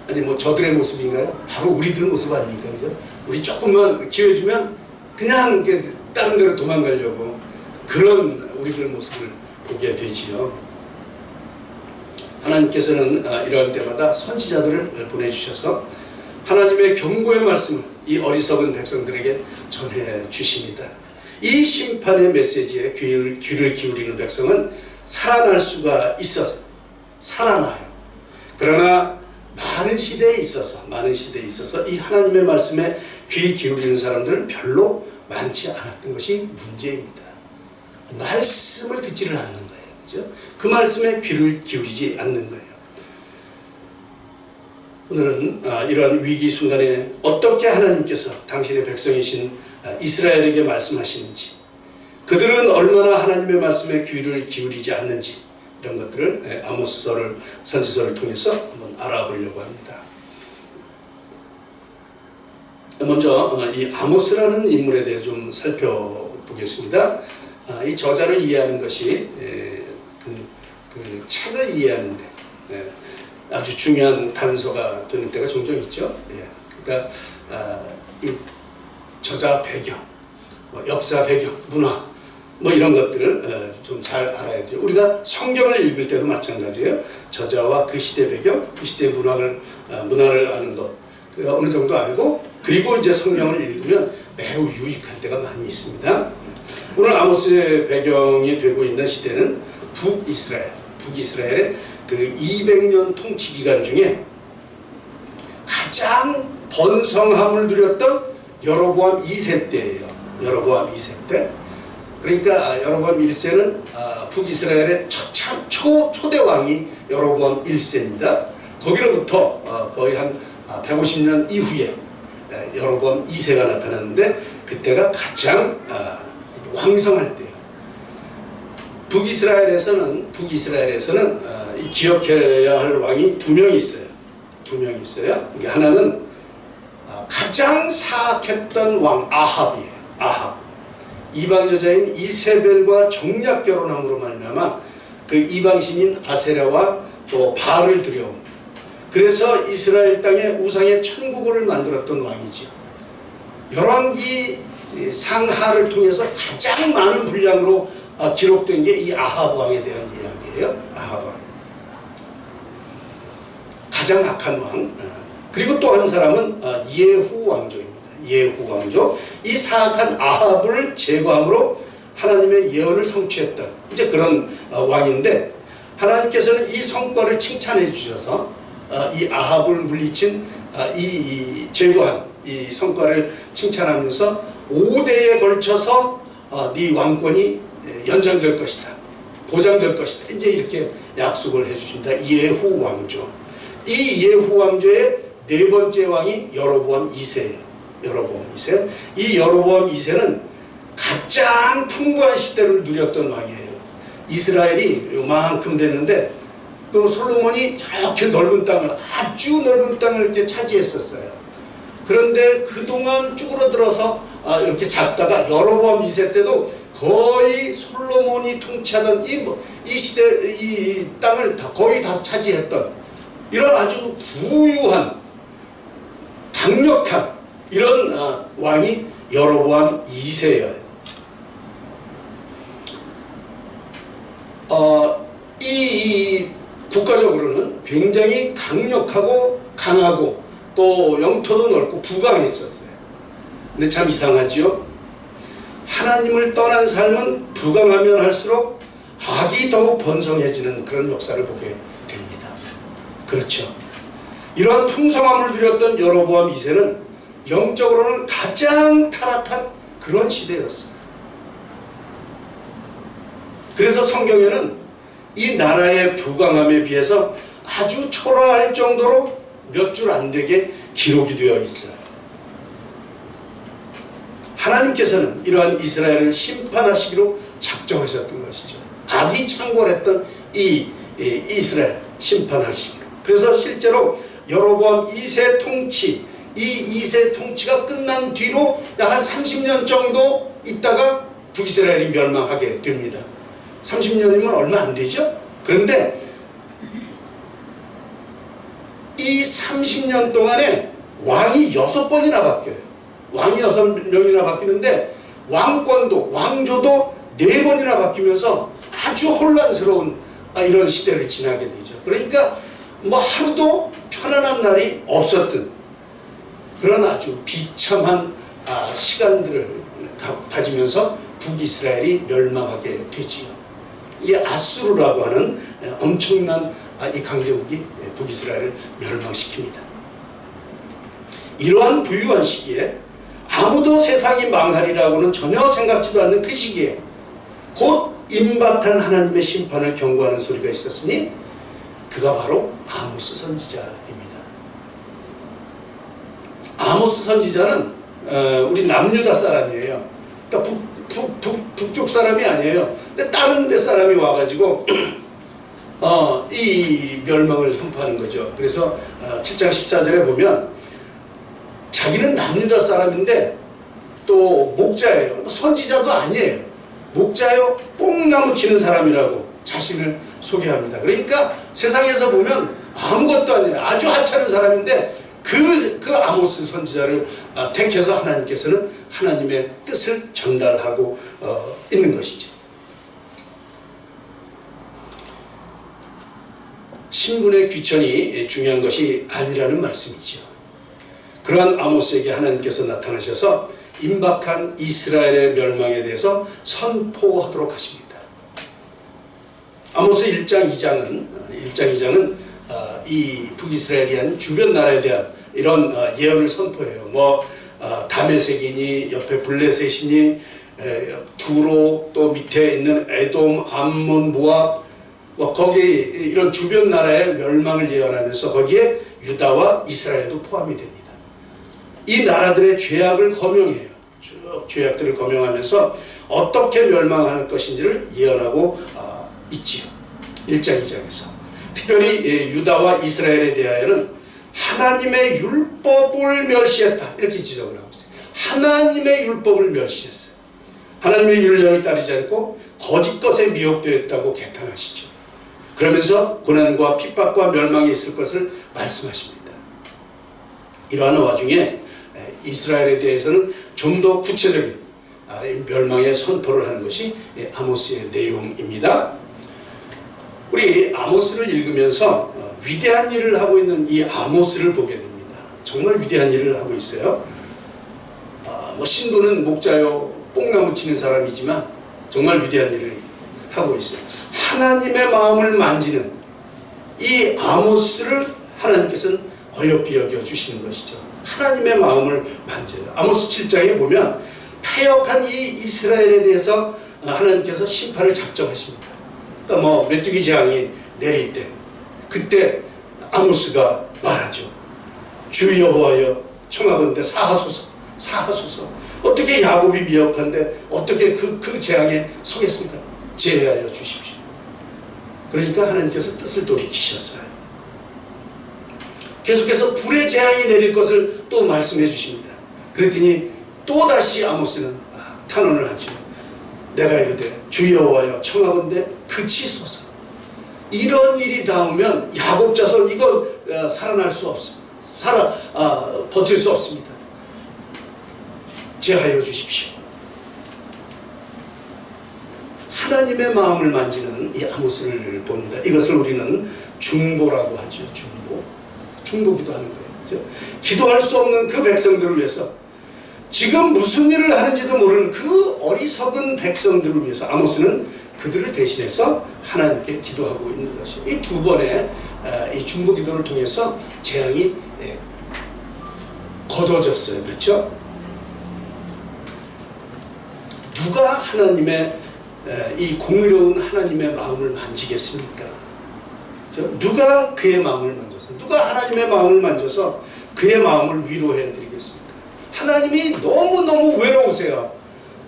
아니 뭐 저들의 모습인가요? 바로 우리들 모습 아닙니까? 그죠? 우리 조금만 기회 주면 그냥 다른 데로 도망가려고 그런 우리들 모습을 보게 되지요. 하나님께서는 이럴 때마다 선지자들을 보내주셔서 하나님의 경고의 말씀을 이 어리석은 백성들에게 전해 주십니다. 이 심판의 메시지에 귀를 기울이는 백성은 살아날 수가 있어요. 살아나요. 그러나 많은 시대에 있어서 이 하나님의 말씀에 귀 기울이는 사람들은 별로 많지 않았던 것이 문제입니다. 말씀을 듣지를 않는 거예요. 그죠? 그 말씀에 귀를 기울이지 않는 거예요. 오늘은 이러한 위기 순간에 어떻게 하나님께서 당신의 백성이신 이스라엘에게 말씀하시는지, 그들은 얼마나 하나님의 말씀에 귀를 기울이지 않는지, 이런 것들을 아모스서를 선지서를 통해서 한번 알아보려고 합니다. 먼저 이 아모스라는 인물에 대해 좀 살펴보겠습니다. 이 저자를 이해하는 것이 그 책을 이해하는데 아주 중요한 단서가 되는 때가 종종 있죠. 그러니까 이 저자 배경, 역사 배경, 문화 뭐 이런 것들을 좀 잘 알아야 돼요. 우리가 성경을 읽을 때도 마찬가지예요. 저자와 그 시대 배경, 그 시대 문화를 아는 것 어느 정도 알고, 그리고 이제 성경을 읽으면 매우 유익할 때가 많이 있습니다. 오늘 아모스의 배경이 되고 있는 시대는 북이스라엘의 그 200년 통치 기간 중에 가장 번성함을 누렸던 여로보암 2세 때예요. 여로보암 2세 때. 그러니까 여로보암 1세는 북이스라엘의 초대 왕이 여로보암 1세입니다. 거기로부터 거의 한 150년 이후에 여로보암 2세가 나타났는데, 그때가 가장 왕성할 때예요. 북이스라엘에서는 기억해야 할 왕이 2명이 있어요. 2명이 있어요. 하나는 가장 사악했던 왕 아합이에요. 아합. 이방 여자인 이세벨과 정략 결혼함으로 말미암아 그 이방신인 아세라와 또 바알을 들여온, 그래서 이스라엘 땅에 우상의 천국을 만들었던 왕이죠. 열왕기 상하를 통해서 가장 많은 분량으로 기록된 게 이 아합 왕에 대한 이야기예요. 아합 왕. 가장 악한 왕. 그리고 또 한 사람은 예후 왕조입니다. 예후 왕조. 이 사악한 아합을 제거함으로 하나님의 예언을 성취했던 이제 그런 왕인데, 하나님께서는 이 성과를 칭찬해 주셔서 이 아합을 물리친 이 제거한 이 성과를 칭찬하면서 5대에 걸쳐서 네 왕권이 연장될 것이다, 보장될 것이다, 이제 이렇게 약속을 해주십니다. 예후 왕조. 이 예후 왕조의 4번째 왕이 여로보암 2세예요. 여로보암 2세. 이 여로보암 2세는 가장 풍부한 시대를 누렸던 왕이에요. 이스라엘이 요만큼 됐는데 그 솔로몬이 저렇게 넓은 땅을, 아주 넓은 땅을 이렇게 차지했었어요. 그런데 그동안 쭈그러들어서 이렇게 잡다가 여로보암 2세 때도 거의 솔로몬이 통치하던 이 시대, 이 땅을 거의 다 차지했던 이런 아주 부유한, 강력한 이런 왕이 여로보암 2세예요. 이 국가적으로는 굉장히 강력하고 강하고 또 영토도 넓고 부강했었어요. 근데 참 이상하지요? 하나님을 떠난 삶은 부강하면 할수록 악이 더욱 번성해지는 그런 역사를 보게 됩니다. 그렇죠. 이러한 풍성함을 누렸던 여로보암 2세는 영적으로는 가장 타락한 그런 시대였어요. 그래서 성경에는 이 나라의 부강함에 비해서 아주 초라할 정도로 몇 줄 안 되게 기록이 되어 있어요. 하나님께서는 이러한 이스라엘을 심판하시기로 작정하셨던 것이죠. 악이 창궐했던 이 이스라엘 심판하시기로. 그래서 실제로 여로보암 2세 통치, 이 2세 통치가 끝난 뒤로 약 한 30년 정도 있다가 북이스라엘이 멸망하게 됩니다. 30년이면 얼마 안 되죠? 그런데 이 30년 동안에 왕이 6번이나 바뀌어요. 왕이 6명이나 바뀌는데 왕권도 왕조도 4번이나 바뀌면서 아주 혼란스러운 이런 시대를 지나게 되죠. 그러니까 뭐 하루도 편안한 날이 없었던 그런 아주 비참한 시간들을 가지면서 북이스라엘이 멸망하게 되지요. 이 아수르라고 하는 엄청난 이 강대국이 북이스라엘을 멸망시킵니다. 이러한 부유한 시기에 아무도 세상이 망하리라고는 전혀 생각지도 않는 그 시기에 곧 임박한 하나님의 심판을 경고하는 소리가 있었으니 그가 바로 아모스 선지자입니다. 아모스 선지자는 우리 남유다 사람이에요. 그러니까 북쪽 사람이 아니에요. 근데 다른 데 사람이 와가지고 이 멸망을 선포하는 거죠. 그래서 7장 14절에 보면 자기는 남유다 사람인데 또 목자예요. 선지자도 아니에요. 목자요, 뽕나무 치는 사람이라고 자신을 소개합니다. 그러니까 세상에서 보면 아무것도 아니에요. 아주 하찮은 사람인데 그 아모스 선지자를 택해서 하나님께서는 하나님의 뜻을 전달하고 있는 것이죠. 신분의 귀천이 중요한 것이 아니라는 말씀이죠. 그러한 아모스에게 하나님께서 나타나셔서 임박한 이스라엘의 멸망에 대해서 선포하도록 하십니다. 아모스 1장 2장은 이 북이스라엘이 한 주변 나라에 대한 이런 예언을 선포해요. 다메섹이니 옆에 블레셋이니 두로 또 밑에 있는 에돔, 암몬, 모압 거기 이런 주변 나라의 멸망을 예언하면서 거기에 유다와 이스라엘도 포함이 됩니다. 이 나라들의 죄악을 검명해요. 쭉 죄악들을 검명하면서 어떻게 멸망할 것인지를 예언하고 있지요. 1장 2장에서 특별히 유다와 이스라엘에 대하여는 하나님의 율법을 멸시했다 이렇게 지적을 하고 있어요. 하나님의 율법을 멸시했어요. 하나님의 율령을 따르지 않고 거짓 것에 미혹되었다고 개탄하시죠. 그러면서 고난과 핍박과 멸망이 있을 것을 말씀하십니다. 이러한 와중에 이스라엘에 대해서는 좀 더 구체적인 멸망의 선포를 하는 것이 아모스의 내용입니다. 우리 아모스를 읽으면서 위대한 일을 하고 있는 이 아모스를 보게 됩니다. 정말 위대한 일을 하고 있어요. 신부는 목자요 뽕나무 치는 사람이지만 정말 위대한 일을 하고 있어요. 하나님의 마음을 만지는 이 아모스를 하나님께서는 어여삐 여겨주시는 것이죠. 하나님의 마음을 만져요. 아모스 7장에 보면 패역한 이 이스라엘에 대해서 하나님께서 심판을 작정하십니다. 그러니까 메뚜기 재앙이 내릴 때 그때 아모스가 말하죠. 주 여호와여 청하건대 사하소서. 어떻게 야곱이 미혹한데 어떻게 그 재앙에 서겠습니까? 제하여 주십시오. 그러니까 하나님께서 뜻을 돌이키셨어요. 계속해서 불의 재앙이 내릴 것을 또 말씀해 주십니다. 그랬더니 또다시 아모스는 탄원을 하죠. 내가 이르되 주 여호와여 청하건대 그치소서. 이런 일이 닿으면 야곱 자손 이거 살아날 수 없습니다. 버틸 수 없습니다. 제하여 주십시오. 하나님의 마음을 만지는 이 아모스를 봅니다. 이것을 우리는 중보라고 하죠. 중보 기도하는 거예요. 그렇죠? 기도할 수 없는 그 백성들을 위해서 지금 무슨 일을 하는지도 모르는 그 어리석은 백성들을 위해서 아모스는 그들을 대신해서 하나님께 기도하고 있는 것이에요. 이 두 번의 이 중보기도를 통해서 재앙이 거둬졌어요. 그렇죠? 누가 하나님의 이 공의로운 하나님의 마음을 만지겠습니까? 누가 그의 마음을 만져서, 누가 하나님의 마음을 만져서 그의 마음을 위로해 드리겠습니까? 하나님이 너무너무 외로우세요.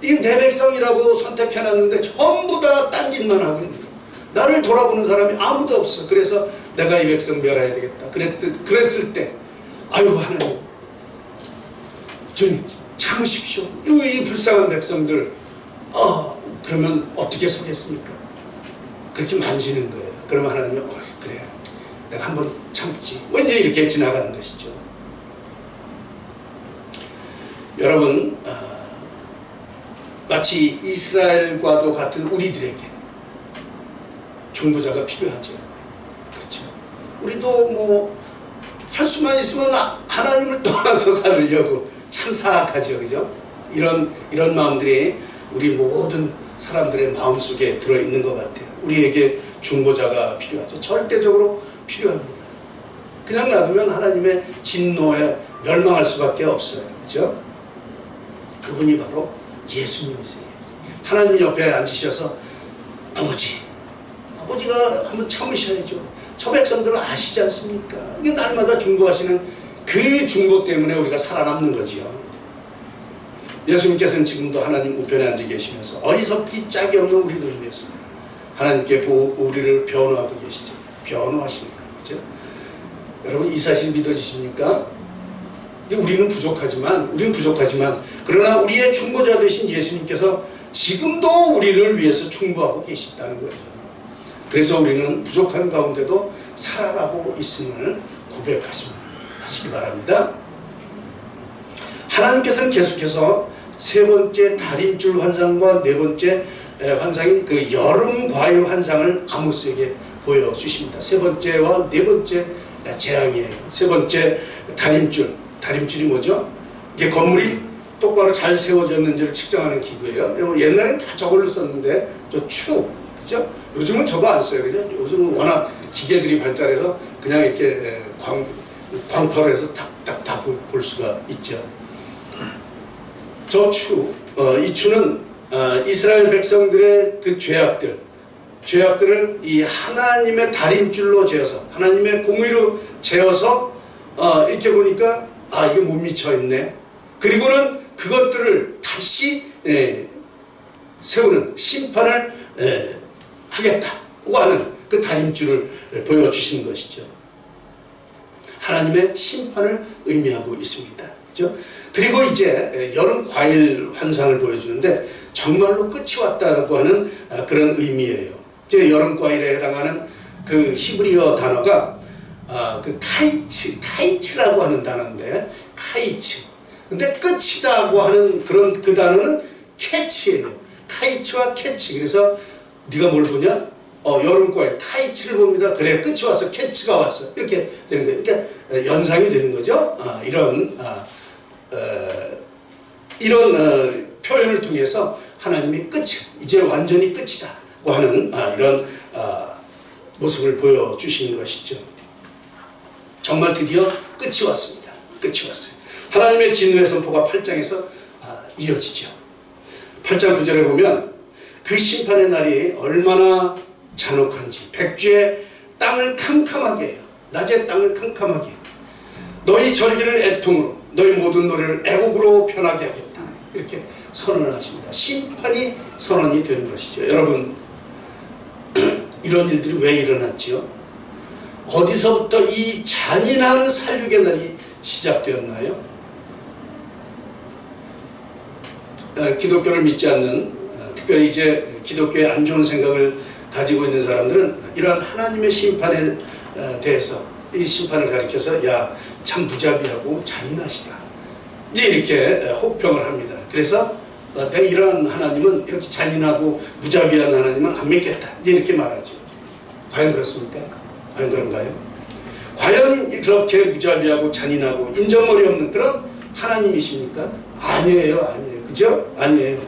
이 내 백성이라고 선택해놨는데 전부 다 딴 짓만 하고 있는 거예요. 나를 돌아보는 사람이 아무도 없어. 그래서 내가 이 백성 멸해야 되겠다. 그랬을 때, 아유 하나님, 주님 참으십시오. 이 불쌍한 백성들, 그러면 어떻게 서겠습니까? 그렇게 만지는 거예요. 그러면 하나님이 그래, 내가 한번 참지. 왠지 이렇게 지나가는 것이죠. 여러분, 마치 이스라엘과도 같은 우리들에게 중보자가 필요하죠. 그렇죠. 우리도 뭐 할 수만 있으면 하나님을 떠나서 살으려고 참 사악하죠. 그죠? 이런 마음들이 우리 모든 사람들의 마음속에 들어있는 것 같아요. 우리에게 중보자가 필요하죠. 절대적으로 필요합니다. 그냥 놔두면 하나님의 진노에 멸망할 수밖에 없어요. 그죠? 그분이 바로 예수님이세요. 하나님 옆에 앉으셔서 아버지가 한번 참으셔야죠. 저 백성들은 아시지 않습니까? 이게 날마다 중보하시는 그 중보 때문에 우리가 살아남는 거지요. 예수님께서는 지금도 하나님 우편에 앉아 계시면서 어리석기 짝이 없는 우리를 위해서 하나님께 우리를 변호하고 계시죠. 변호하시는 거죠. 여러분, 이 사실 믿어지십니까? 우리는 부족하지만 그러나 우리의 중보자 되신 예수님께서 지금도 우리를 위해서 중보하고 계시다는 거죠. 그래서 우리는 부족한 가운데도 살아가고 있음을 고백하시기 바랍니다. 하나님께서는 계속해서 세 번째 다림줄 환상과 네 번째 환상인 그 여름 과일 환상을 아모스에게 보여주십니다. 세 번째와 네 번째 재앙이에요. 세 번째 다림줄이 뭐죠? 이게 건물이 똑바로 잘 세워졌는지를 측정하는 기구예요. 옛날엔 다 저걸로 썼는데 그죠? 요즘은 저거 안 써요. 그죠? 요즘은 워낙 기계들이 발달해서 그냥 이렇게 광파로 해서 다 볼 수가 있죠. 이 추는 이스라엘 백성들의 그 죄악들을 이 하나님의 다림줄로 재어서, 하나님의 공의로 재어서 이렇게 보니까 이게 못 미쳐있네. 그리고는 그것들을 다시 세우는 심판을 하겠다고 하는 그 다림줄을 보여주시는 것이죠. 하나님의 심판을 의미하고 있습니다. 그렇죠? 그리고 이제 여름 과일 환상을 보여주는데 정말로 끝이 왔다고 하는 그런 의미예요. 여름 과일에 해당하는 그 히브리어 단어가 그 카이츠라고 하는 단어인데, 근데 끝이다고 하는 그 단어는 캐치예요. 카이츠와 캐치. 그래서 네가 뭘 보냐? 여름 과일 카이츠를 봅니다. 그래, 끝이 왔어. 캐치가 왔어. 이렇게 되는 거예요. 그러니까 연상이 되는 거죠. 이런 표현을 통해서 하나님이 이제 완전히 끝이다고 하는 이런 모습을 보여주시는 것이죠. 정말 드디어 끝이 왔습니다. 끝이 왔어요. 하나님의 진노의 선포가 8장에서 이어지죠. 8장 9절에 보면 그 심판의 날이 얼마나 잔혹한지, 백주의 땅을 캄캄하게 해요. 낮의 땅을 캄캄하게 해요. 너희 절기를 애통으로, 너희 모든 노래를 애곡으로 변하게 하겠다. 이렇게 선언을 하십니다. 심판이 선언이 되는 것이죠. 여러분, 이런 일들이 왜 일어났지요? 어디서부터 이 잔인한 살육의 날이 시작되었나요? 기독교를 믿지 않는, 특별히 이제 기독교에 안 좋은 생각을 가지고 있는 사람들은 이러한 하나님의 심판에 대해서, 이 심판을 가리켜서 참 무자비하고 잔인하시다, 이제 이렇게 혹평을 합니다. 그래서 내가 이러한 하나님은, 이렇게 잔인하고 무자비한 하나님은 안 믿겠다, 이제 이렇게 말하죠. 과연 그렇습니까? 과연 그런가요? 과연 그렇게 무자비하고 잔인하고 인정머리 없는 그런 하나님이십니까? 아니에요. 그죠? 아니에요.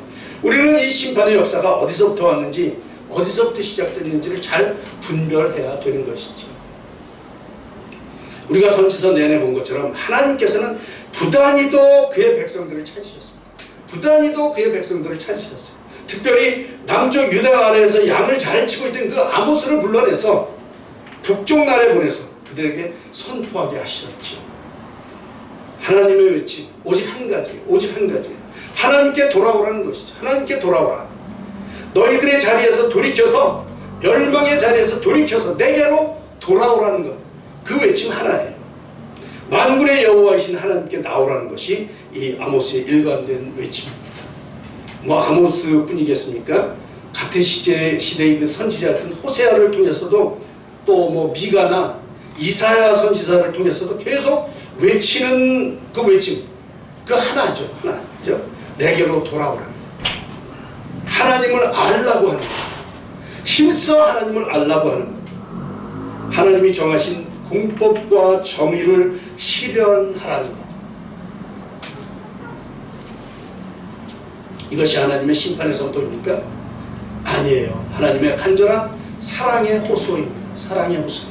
우리는 이 심판의 역사가 어디서부터 왔는지, 어디서부터 시작됐는지를 잘 분별해야 되는 것이죠. 우리가 선지서 내내 본 것처럼 하나님께서는 부단히도 그의 백성들을 찾으셨습니다. 부단히도 그의 백성들을 찾으셨어요. 특별히 남쪽 유다 아래에서 양을 잘 치고 있던 그 아모스를 불러내서 북쪽 나라에 보내서 그들에게 선포하게 하셨죠. 하나님의 외침, 오직 한 가지, 오직 한 가지. 하나님께 돌아오라는 것이죠. 하나님께 돌아오라. 너희들의 자리에서 돌이켜서, 멸망의 자리에서 돌이켜서 내게로 돌아오라는 것. 그 외침 하나예요. 만군의 여호와이신 하나님께 나오라는 것이 이 아모스의 일관된 외침입니다. 뭐 아모스 뿐이겠습니까? 같은 시대의 그 선지자였던 호세아를 통해서도 또 뭐 미가나 이사야 선지자를 통해서도 계속 외치는 그 외침, 그 하나죠. 하나죠. 내게로 돌아오라는 것. 하나님을 알라고 하는 것. 힘써 하나님을 알라고 하는 것. 하나님이 정하신 공법과 정의를 실현하라는 것. 이것이 하나님의 심판의 선포입니까? 아니에요. 하나님의 간절한 사랑의 호소입니다. 사랑의 호소.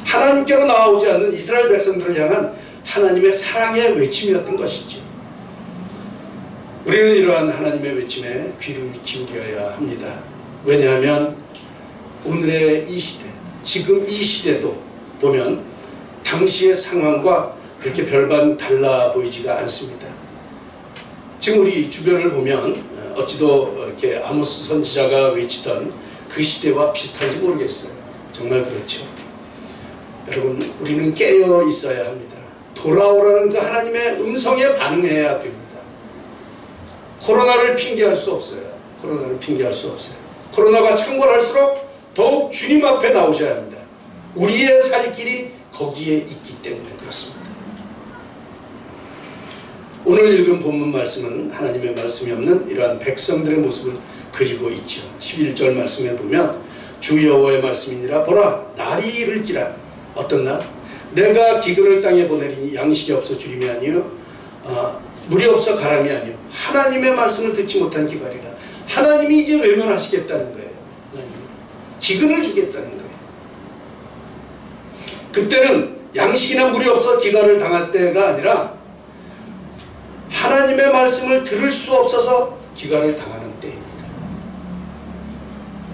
하나님께로 나오지 않는 이스라엘 백성들을 향한 하나님의 사랑의 외침이었던 것이죠. 우리는 이러한 하나님의 외침에 귀를 기울여야 합니다. 왜냐하면 오늘의 이 시대, 지금 이 시대도 보면 당시의 상황과 그렇게 별반 달라 보이지가 않습니다. 지금 우리 주변을 보면 어찌도 이렇게 아모스 선지자가 외치던 그 시대와 비슷한지 모르겠어요. 정말 그렇죠. 여러분, 우리는 깨어 있어야 합니다. 돌아오라는 그 하나님의 음성에 반응해야 됩니다. 코로나를 핑계할 수 없어요. 코로나를 핑계할 수 없어요. 코로나가 창궐할수록 더욱 주님 앞에 나오셔야 합니다. 우리의 살 길이 거기에 있기 때문에 그렇습니다. 오늘 읽은 본문 말씀은 하나님의 말씀이 없는 이러한 백성들의 모습을 그리고 있죠. 11절 말씀에 보면 주 여호와의 말씀이니라 보라 날이 이를지라. 어떤 날? 내가 기근을 땅에 보내리니 양식이 없어 주림이 아니요 물이 없어 가람이 아니요 하나님의 말씀을 듣지 못한 기갈이라. 하나님이 이제 외면하시겠다는 거예요. 기근을 주겠다는 거예요. 그때는 양식이나 물이 없어 기갈을 당할 때가 아니라 하나님의 말씀을 들을 수 없어서 기갈을 당하는 때입니다.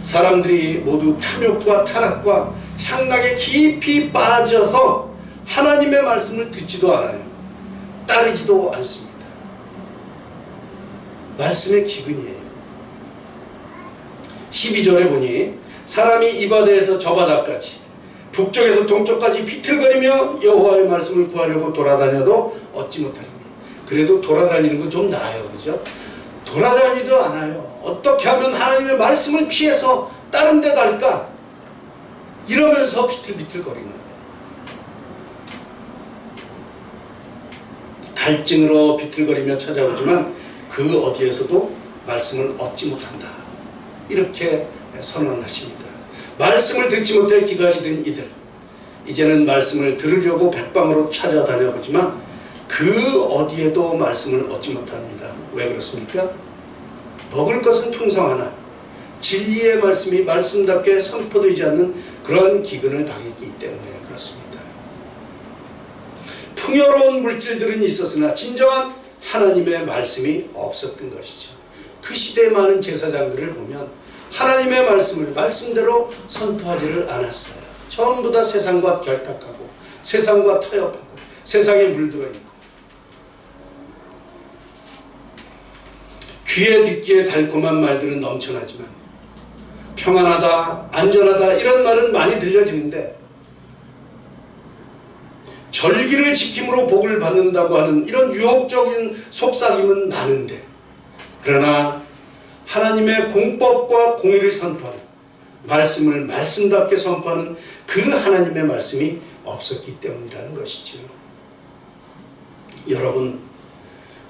사람들이 모두 탐욕과 타락과 향락에 깊이 빠져서 하나님의 말씀을 듣지도 않아요. 따르지도 않습니다. 말씀의 기근이에요. 12절에 보니 사람이 이 바다에서 저 바다까지 북쪽에서 동쪽까지 비틀거리며 여호와의 말씀을 구하려고 돌아다녀도 얻지 못하리니. 그래도 돌아다니는 건 좀 나아요. 그죠? 돌아다니도 않아요. 어떻게 하면 하나님의 말씀을 피해서 다른 데 갈까? 이러면서 비틀비틀거리는 거예요. 갈증으로 비틀거리며 찾아오지만 그 어디에서도 말씀을 얻지 못한다. 이렇게 선언하십니다. 말씀을 듣지 못해 기갈이 된 이들, 이제는 말씀을 들으려고 백방으로 찾아다녀보지만 그 어디에도 말씀을 얻지 못합니다. 왜 그렇습니까? 먹을 것은 풍성하나 진리의 말씀이 말씀답게 선포되지 않는 그런 기근을 당했기 때문에 그렇습니다. 풍요로운 물질들은 있었으나 진정한 하나님의 말씀이 없었던 것이죠. 그 시대에 많은 제사장들을 보면 하나님의 말씀을 말씀대로 선포하지를 않았어요. 전부 다 세상과 결탁하고 세상과 타협하고 세상에 물들어 있고 귀에 듣기에 달콤한 말들은 넘쳐나지만 평안하다, 안전하다 이런 말은 많이 들려지는데 절기를 지킴으로 복을 받는다고 하는 이런 유혹적인 속삭임은 많은데 그러나 하나님의 공법과 공의를 선포하는 말씀을 말씀답게 선포하는 그 하나님의 말씀이 없었기 때문이라는 것이죠. 여러분,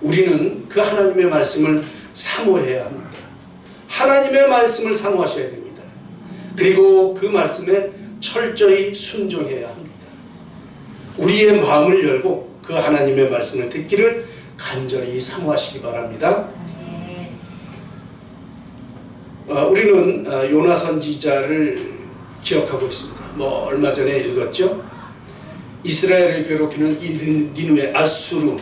우리는 그 하나님의 말씀을 사모해야 합니다. 하나님의 말씀을 사모하셔야 됩니다. 그리고 그 말씀에 철저히 순종해야 합니다. 우리의 마음을 열고 그 하나님의 말씀을 듣기를 간절히 사모하시기 바랍니다. 우리는 요나 선지자를 기억하고 있습니다. 얼마 전에 읽었죠. 이스라엘을 괴롭히는 이 니느웨 아수르,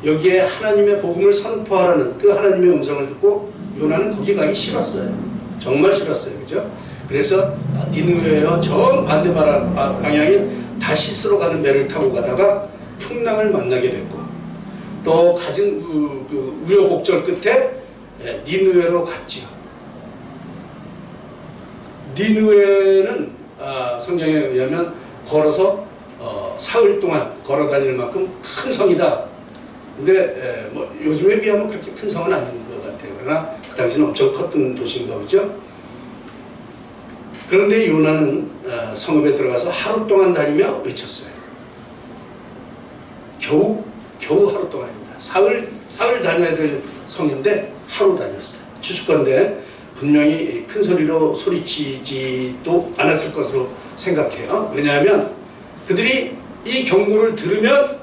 여기에 하나님의 복음을 선포하라는 그 하나님의 음성을 듣고 요나는 거기 가기 싫었어요. 정말 싫었어요. 그죠? 그래서 니느웨와 정반대 방향인 다시스로 가는 배를 타고 가다가 풍랑을 만나게 됐고, 또 가진 우여곡절 끝에 니느웨로 갔지요. 니느웨는 성경에 의하면 걸어서 사흘 동안 걸어 다닐 만큼 큰 성이다. 근데 뭐 요즘에 비하면 그렇게 큰 성은 아닌 것 같아요. 그러나 그 당시는 엄청 컸던 도시인가 보죠. 그런데 요나는 성읍에 들어가서 하루 동안 다니며 외쳤어요. 겨우 하루 동안입니다. 사흘 다녀야 될 성인데 하루 다녔어요. 추측건데 분명히 큰 소리로 소리치지도 않았을 것으로 생각해요. 왜냐하면 그들이 이 경고를 들으면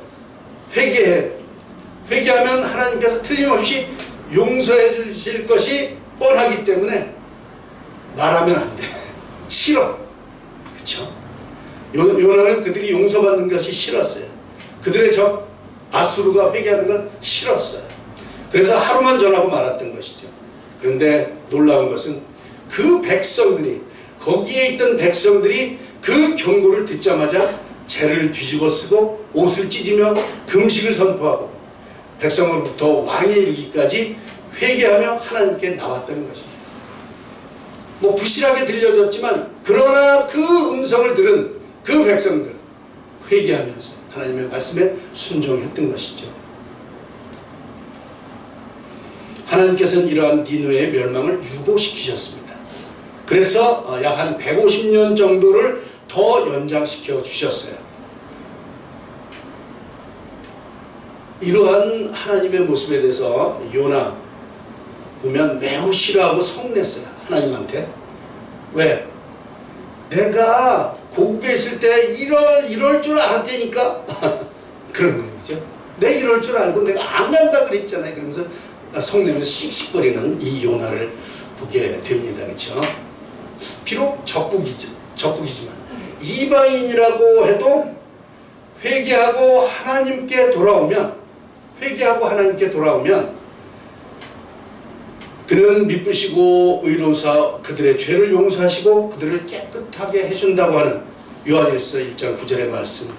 회개하면 하나님께서 틀림없이 용서해 주실 것이 뻔하기 때문에 말하면 안 돼. 싫어. 그렇죠? 요나는 그들이 용서받는 것이 싫었어요. 그들의 적 아수르가 회개하는 건 싫었어요. 그래서 하루만 전하고 말았던 것이죠. 그런데 놀라운 것은 그 백성들이, 거기에 있던 백성들이 그 경고를 듣자마자 재를 뒤집어 쓰고 옷을 찢으며 금식을 선포하고 백성으로부터 왕에 이르기까지 회개하며 하나님께 나왔다는 것입니다. 뭐 부실하게 들려졌지만 그러나 그 음성을 들은 그 백성들 회개하면서 하나님의 말씀에 순종했던 것이죠. 하나님께서는 이러한 니느웨의 멸망을 유보시키셨습니다. 그래서 약 한 150년 정도를 더 연장시켜 주셨어요. 이러한 하나님의 모습에 대해서 요나 보면 매우 싫어하고 성냈어요. 하나님한테. 왜? 내가 고국에 있을 때 이럴 줄 알았다니까. 그런 거죠. 내가 이럴 줄 알고 내가 안 간다 그랬잖아요. 그러면서 성내면서 씩씩거리는 이 요나를 보게 됩니다. 그렇죠? 비록 적국이지만 이방인이라고 해도 회개하고 하나님께 돌아오면 그는 미쁘시고 의로우사 그들의 죄를 용서하시고 그들을 깨끗하게 해준다고 하는 요한일서 1장 9절의 말씀처럼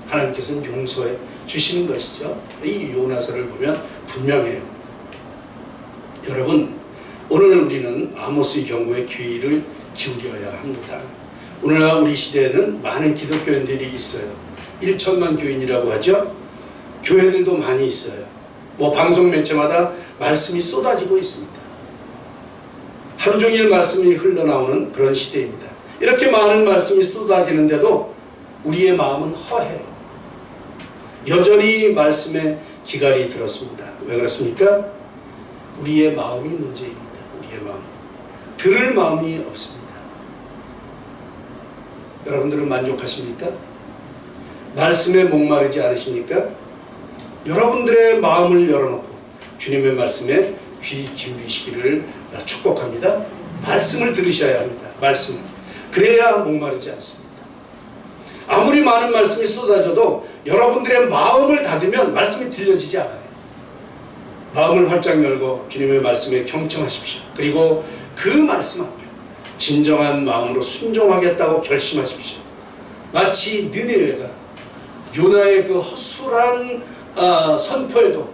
하나님께서는 용서해 주시는 것이죠. 이 요나서를 보면 분명해요. 여러분, 오늘 우리는 아모스의 경고에 귀를 기울여야 합니다. 오늘날 우리 시대에는 많은 기독교인들이 있어요. 1천만 교인이라고 하죠. 교회들도 많이 있어요. 뭐 방송 매체마다 말씀이 쏟아지고 있습니다. 하루 종일 말씀이 흘러나오는 그런 시대입니다. 이렇게 많은 말씀이 쏟아지는데도 우리의 마음은 허해요. 여전히 말씀에 기갈이 들었습니다. 왜 그렇습니까? 우리의 마음이 문제입니다. 우리의 마음. 들을 마음이 없습니다. 여러분들은 만족하십니까? 말씀에 목마르지 않으십니까? 여러분들의 마음을 열어놓고 주님의 말씀에 귀 기울이시기를 축복합니다. 말씀을 들으셔야 합니다. 말씀. 그래야 목마르지 않습니다. 아무리 많은 말씀이 쏟아져도 여러분들의 마음을 닫으면 말씀이 들려지지 않아요. 마음을 활짝 열고 주님의 말씀에 경청하십시오. 그리고 그 말씀 앞에 진정한 마음으로 순종하겠다고 결심하십시오. 마치 느헤미야가 요나의 그 허술한 선포에도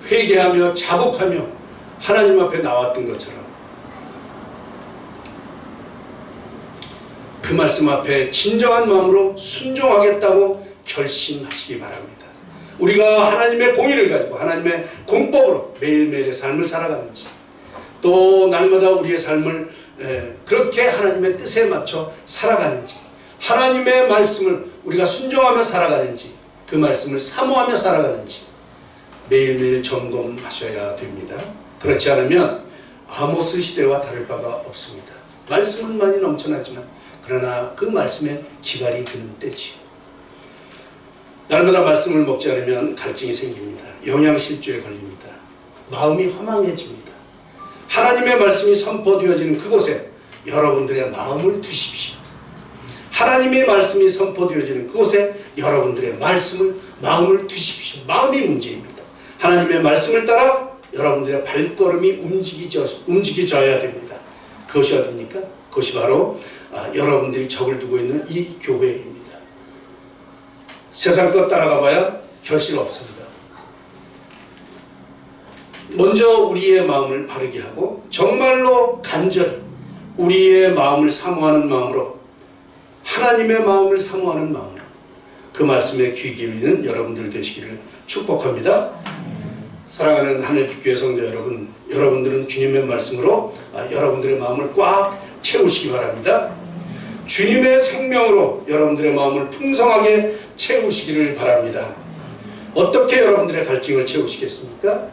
회개하며 자복하며 하나님 앞에 나왔던 것처럼 그 말씀 앞에 진정한 마음으로 순종하겠다고 결심하시기 바랍니다. 우리가 하나님의 공의를 가지고 하나님의 공법으로 매일매일의 삶을 살아가는지, 또 날마다 우리의 삶을 그렇게 하나님의 뜻에 맞춰 살아가는지, 하나님의 말씀을 우리가 순종하며 살아가는지, 그 말씀을 사모하며 살아가는지 매일매일 점검하셔야 됩니다. 그렇지 않으면 아모스 시대와 다를 바가 없습니다. 말씀은 많이 넘쳐나지만 그러나 그 말씀에 기갈이 드는 때지요. 날마다 말씀을 먹지 않으면 갈증이 생깁니다. 영양실조에 걸립니다. 마음이 허망해집니다. 하나님의 말씀이 선포되어지는 그곳에 여러분들의 마음을 두십시오. 하나님의 말씀이 선포되어지는 그곳에 여러분들의 마음을 두십시오. 마음이 문제입니다. 하나님의 말씀을 따라 여러분들의 발걸음이 움직여져야 됩니다. 그것이 어디입니까? 그것이 바로 여러분들이 적을 두고 있는 이 교회입니다. 세상 것 따라가 봐야 결실 없습니다. 먼저 우리의 마음을 바르게 하고 정말로 간절히 우리의 마음을 사모하는 마음으로, 하나님의 마음을 사모하는 마음으로 그 말씀에 귀 기울이는 여러분들 되시기를 축복합니다. 사랑하는 하늘빛교회 성도 여러분, 여러분들은 주님의 말씀으로 여러분들의 마음을 꽉 채우시기 바랍니다. 주님의 생명으로 여러분들의 마음을 풍성하게 채우시기를 바랍니다. 어떻게 여러분들의 갈증을 채우시겠습니까?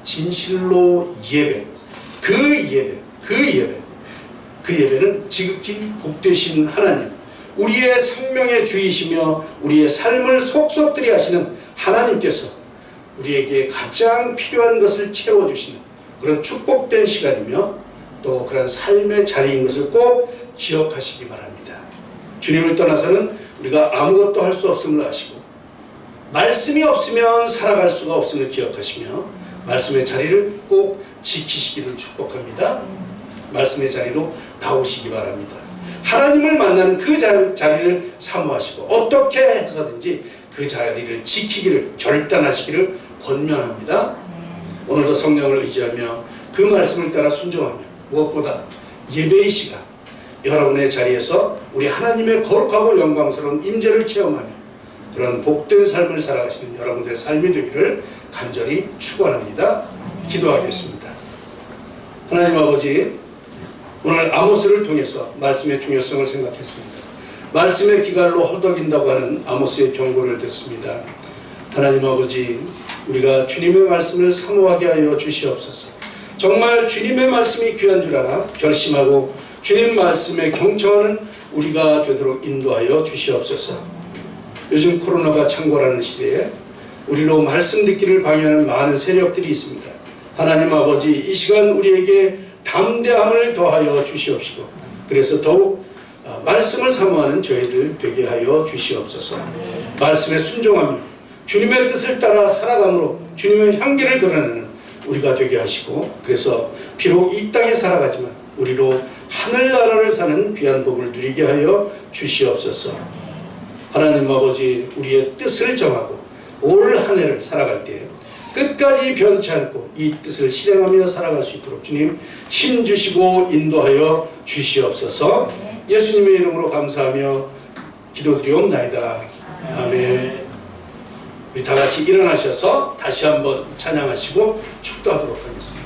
진실로 예배, 그 예배는 지극히 복되신 하나님, 우리의 생명의 주이시며 우리의 삶을 속속들이 하시는 하나님께서 우리에게 가장 필요한 것을 채워주시는 그런 축복된 시간이며 또 그런 삶의 자리인 것을 꼭 기억하시기 바랍니다. 주님을 떠나서는 우리가 아무것도 할 수 없음을 아시고, 말씀이 없으면 살아갈 수가 없음을 기억하시며 말씀의 자리를 꼭 지키시기를 축복합니다. 말씀의 자리로 나오시기 바랍니다. 하나님을 만나는 그 자리를 사모하시고 어떻게 해서든지 그 자리를 지키기를 결단하시기를 권면합니다. 오늘도 성령을 의지하며 그 말씀을 따라 순종하며 무엇보다 예배의 시간, 여러분의 자리에서 우리 하나님의 거룩하고 영광스러운 임재를 체험하며 그런 복된 삶을 살아가시는 여러분들의 삶이 되기를 간절히 축원합니다. 기도하겠습니다. 하나님 아버지, 오늘 아모스를 통해서 말씀의 중요성을 생각했습니다. 말씀의 기갈로 허덕인다고 하는 아모스의 경고를 듣습니다. 하나님 아버지, 우리가 주님의 말씀을 사모하게 하여 주시옵소서. 정말 주님의 말씀이 귀한 줄 알아 결심하고 주님 말씀에 경청하는 우리가 되도록 인도하여 주시옵소서. 요즘 코로나가 창궐하는 시대에 우리로 말씀 듣기를 방해하는 많은 세력들이 있습니다. 하나님 아버지, 이 시간 우리에게 담대함을 더하여 주시옵시고 그래서 더욱 말씀을 사모하는 저희들 되게 하여 주시옵소서. 말씀에 순종하며 주님의 뜻을 따라 살아감으로 주님의 향기를 드러내는 우리가 되게 하시고, 그래서 비록 이 땅에 살아가지만 우리로 하늘나라를 사는 귀한 복을 누리게 하여 주시옵소서. 하나님 아버지, 우리의 뜻을 정하고 올 한 해를 살아갈 때 끝까지 변치 않고 이 뜻을 실행하며 살아갈 수 있도록 주님 힘주시고 인도하여 주시옵소서. 예수님의 이름으로 감사하며 기도드리옵나이다. 아멘. 우리 다같이 일어나셔서 다시 한번 찬양하시고 축도하도록 하겠습니다.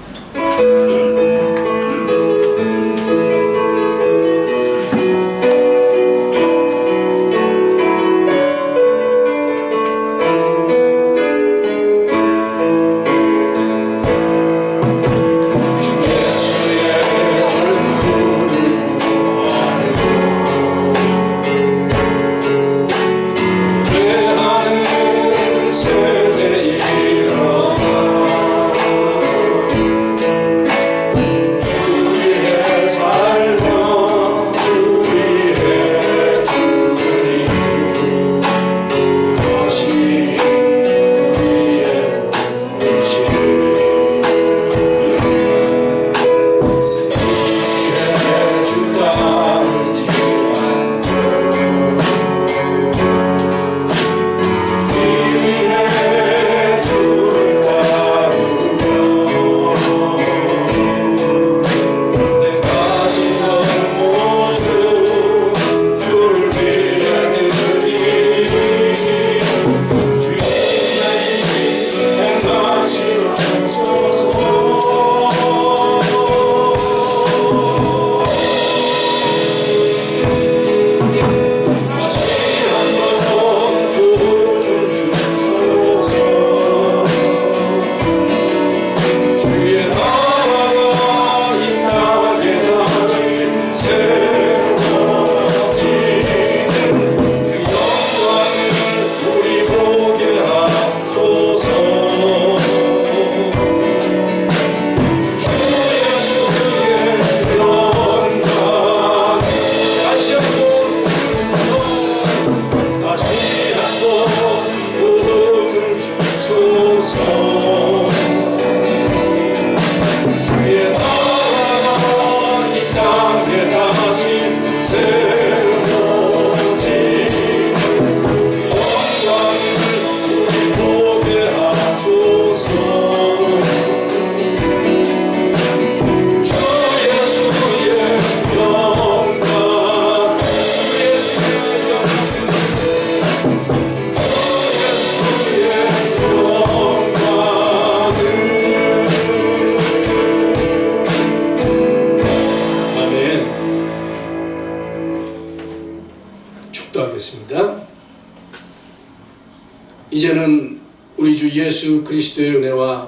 이제는 우리 주 예수 그리스도의 은혜와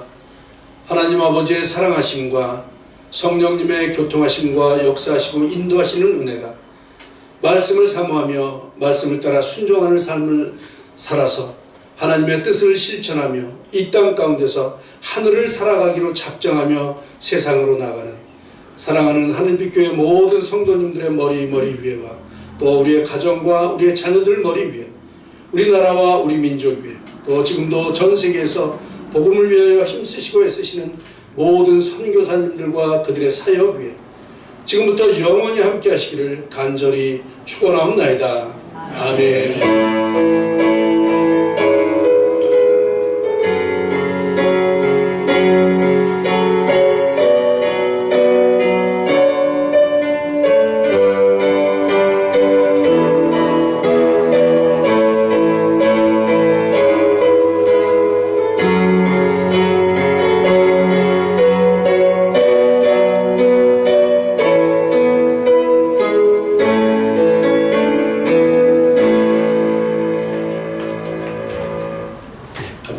하나님 아버지의 사랑하심과 성령님의 교통하심과 역사하시고 인도하시는 은혜가 말씀을 사모하며 말씀을 따라 순종하는 삶을 살아서 하나님의 뜻을 실천하며 이 땅 가운데서 하늘을 살아가기로 작정하며 세상으로 나가는 사랑하는 하늘빛교회 모든 성도님들의 머리 위에와 또 우리의 가정과 우리의 자녀들 머리 위에 우리나라와 우리 민족 위에 또 지금도 전 세계에서 복음을 위하여 힘쓰시고 애쓰시는 모든 선교사님들과 그들의 사역 위에 지금부터 영원히 함께 하시기를 간절히 축원하옵나이다. 아멘.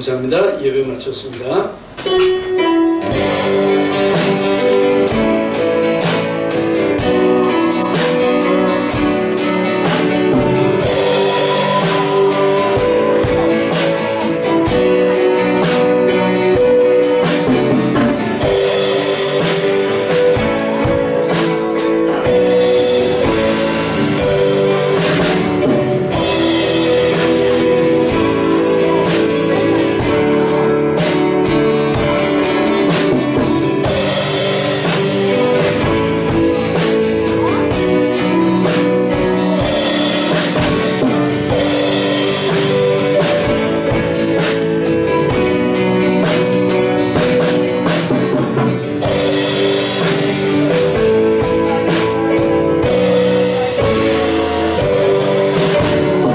감사합니다. 예배 마쳤습니다.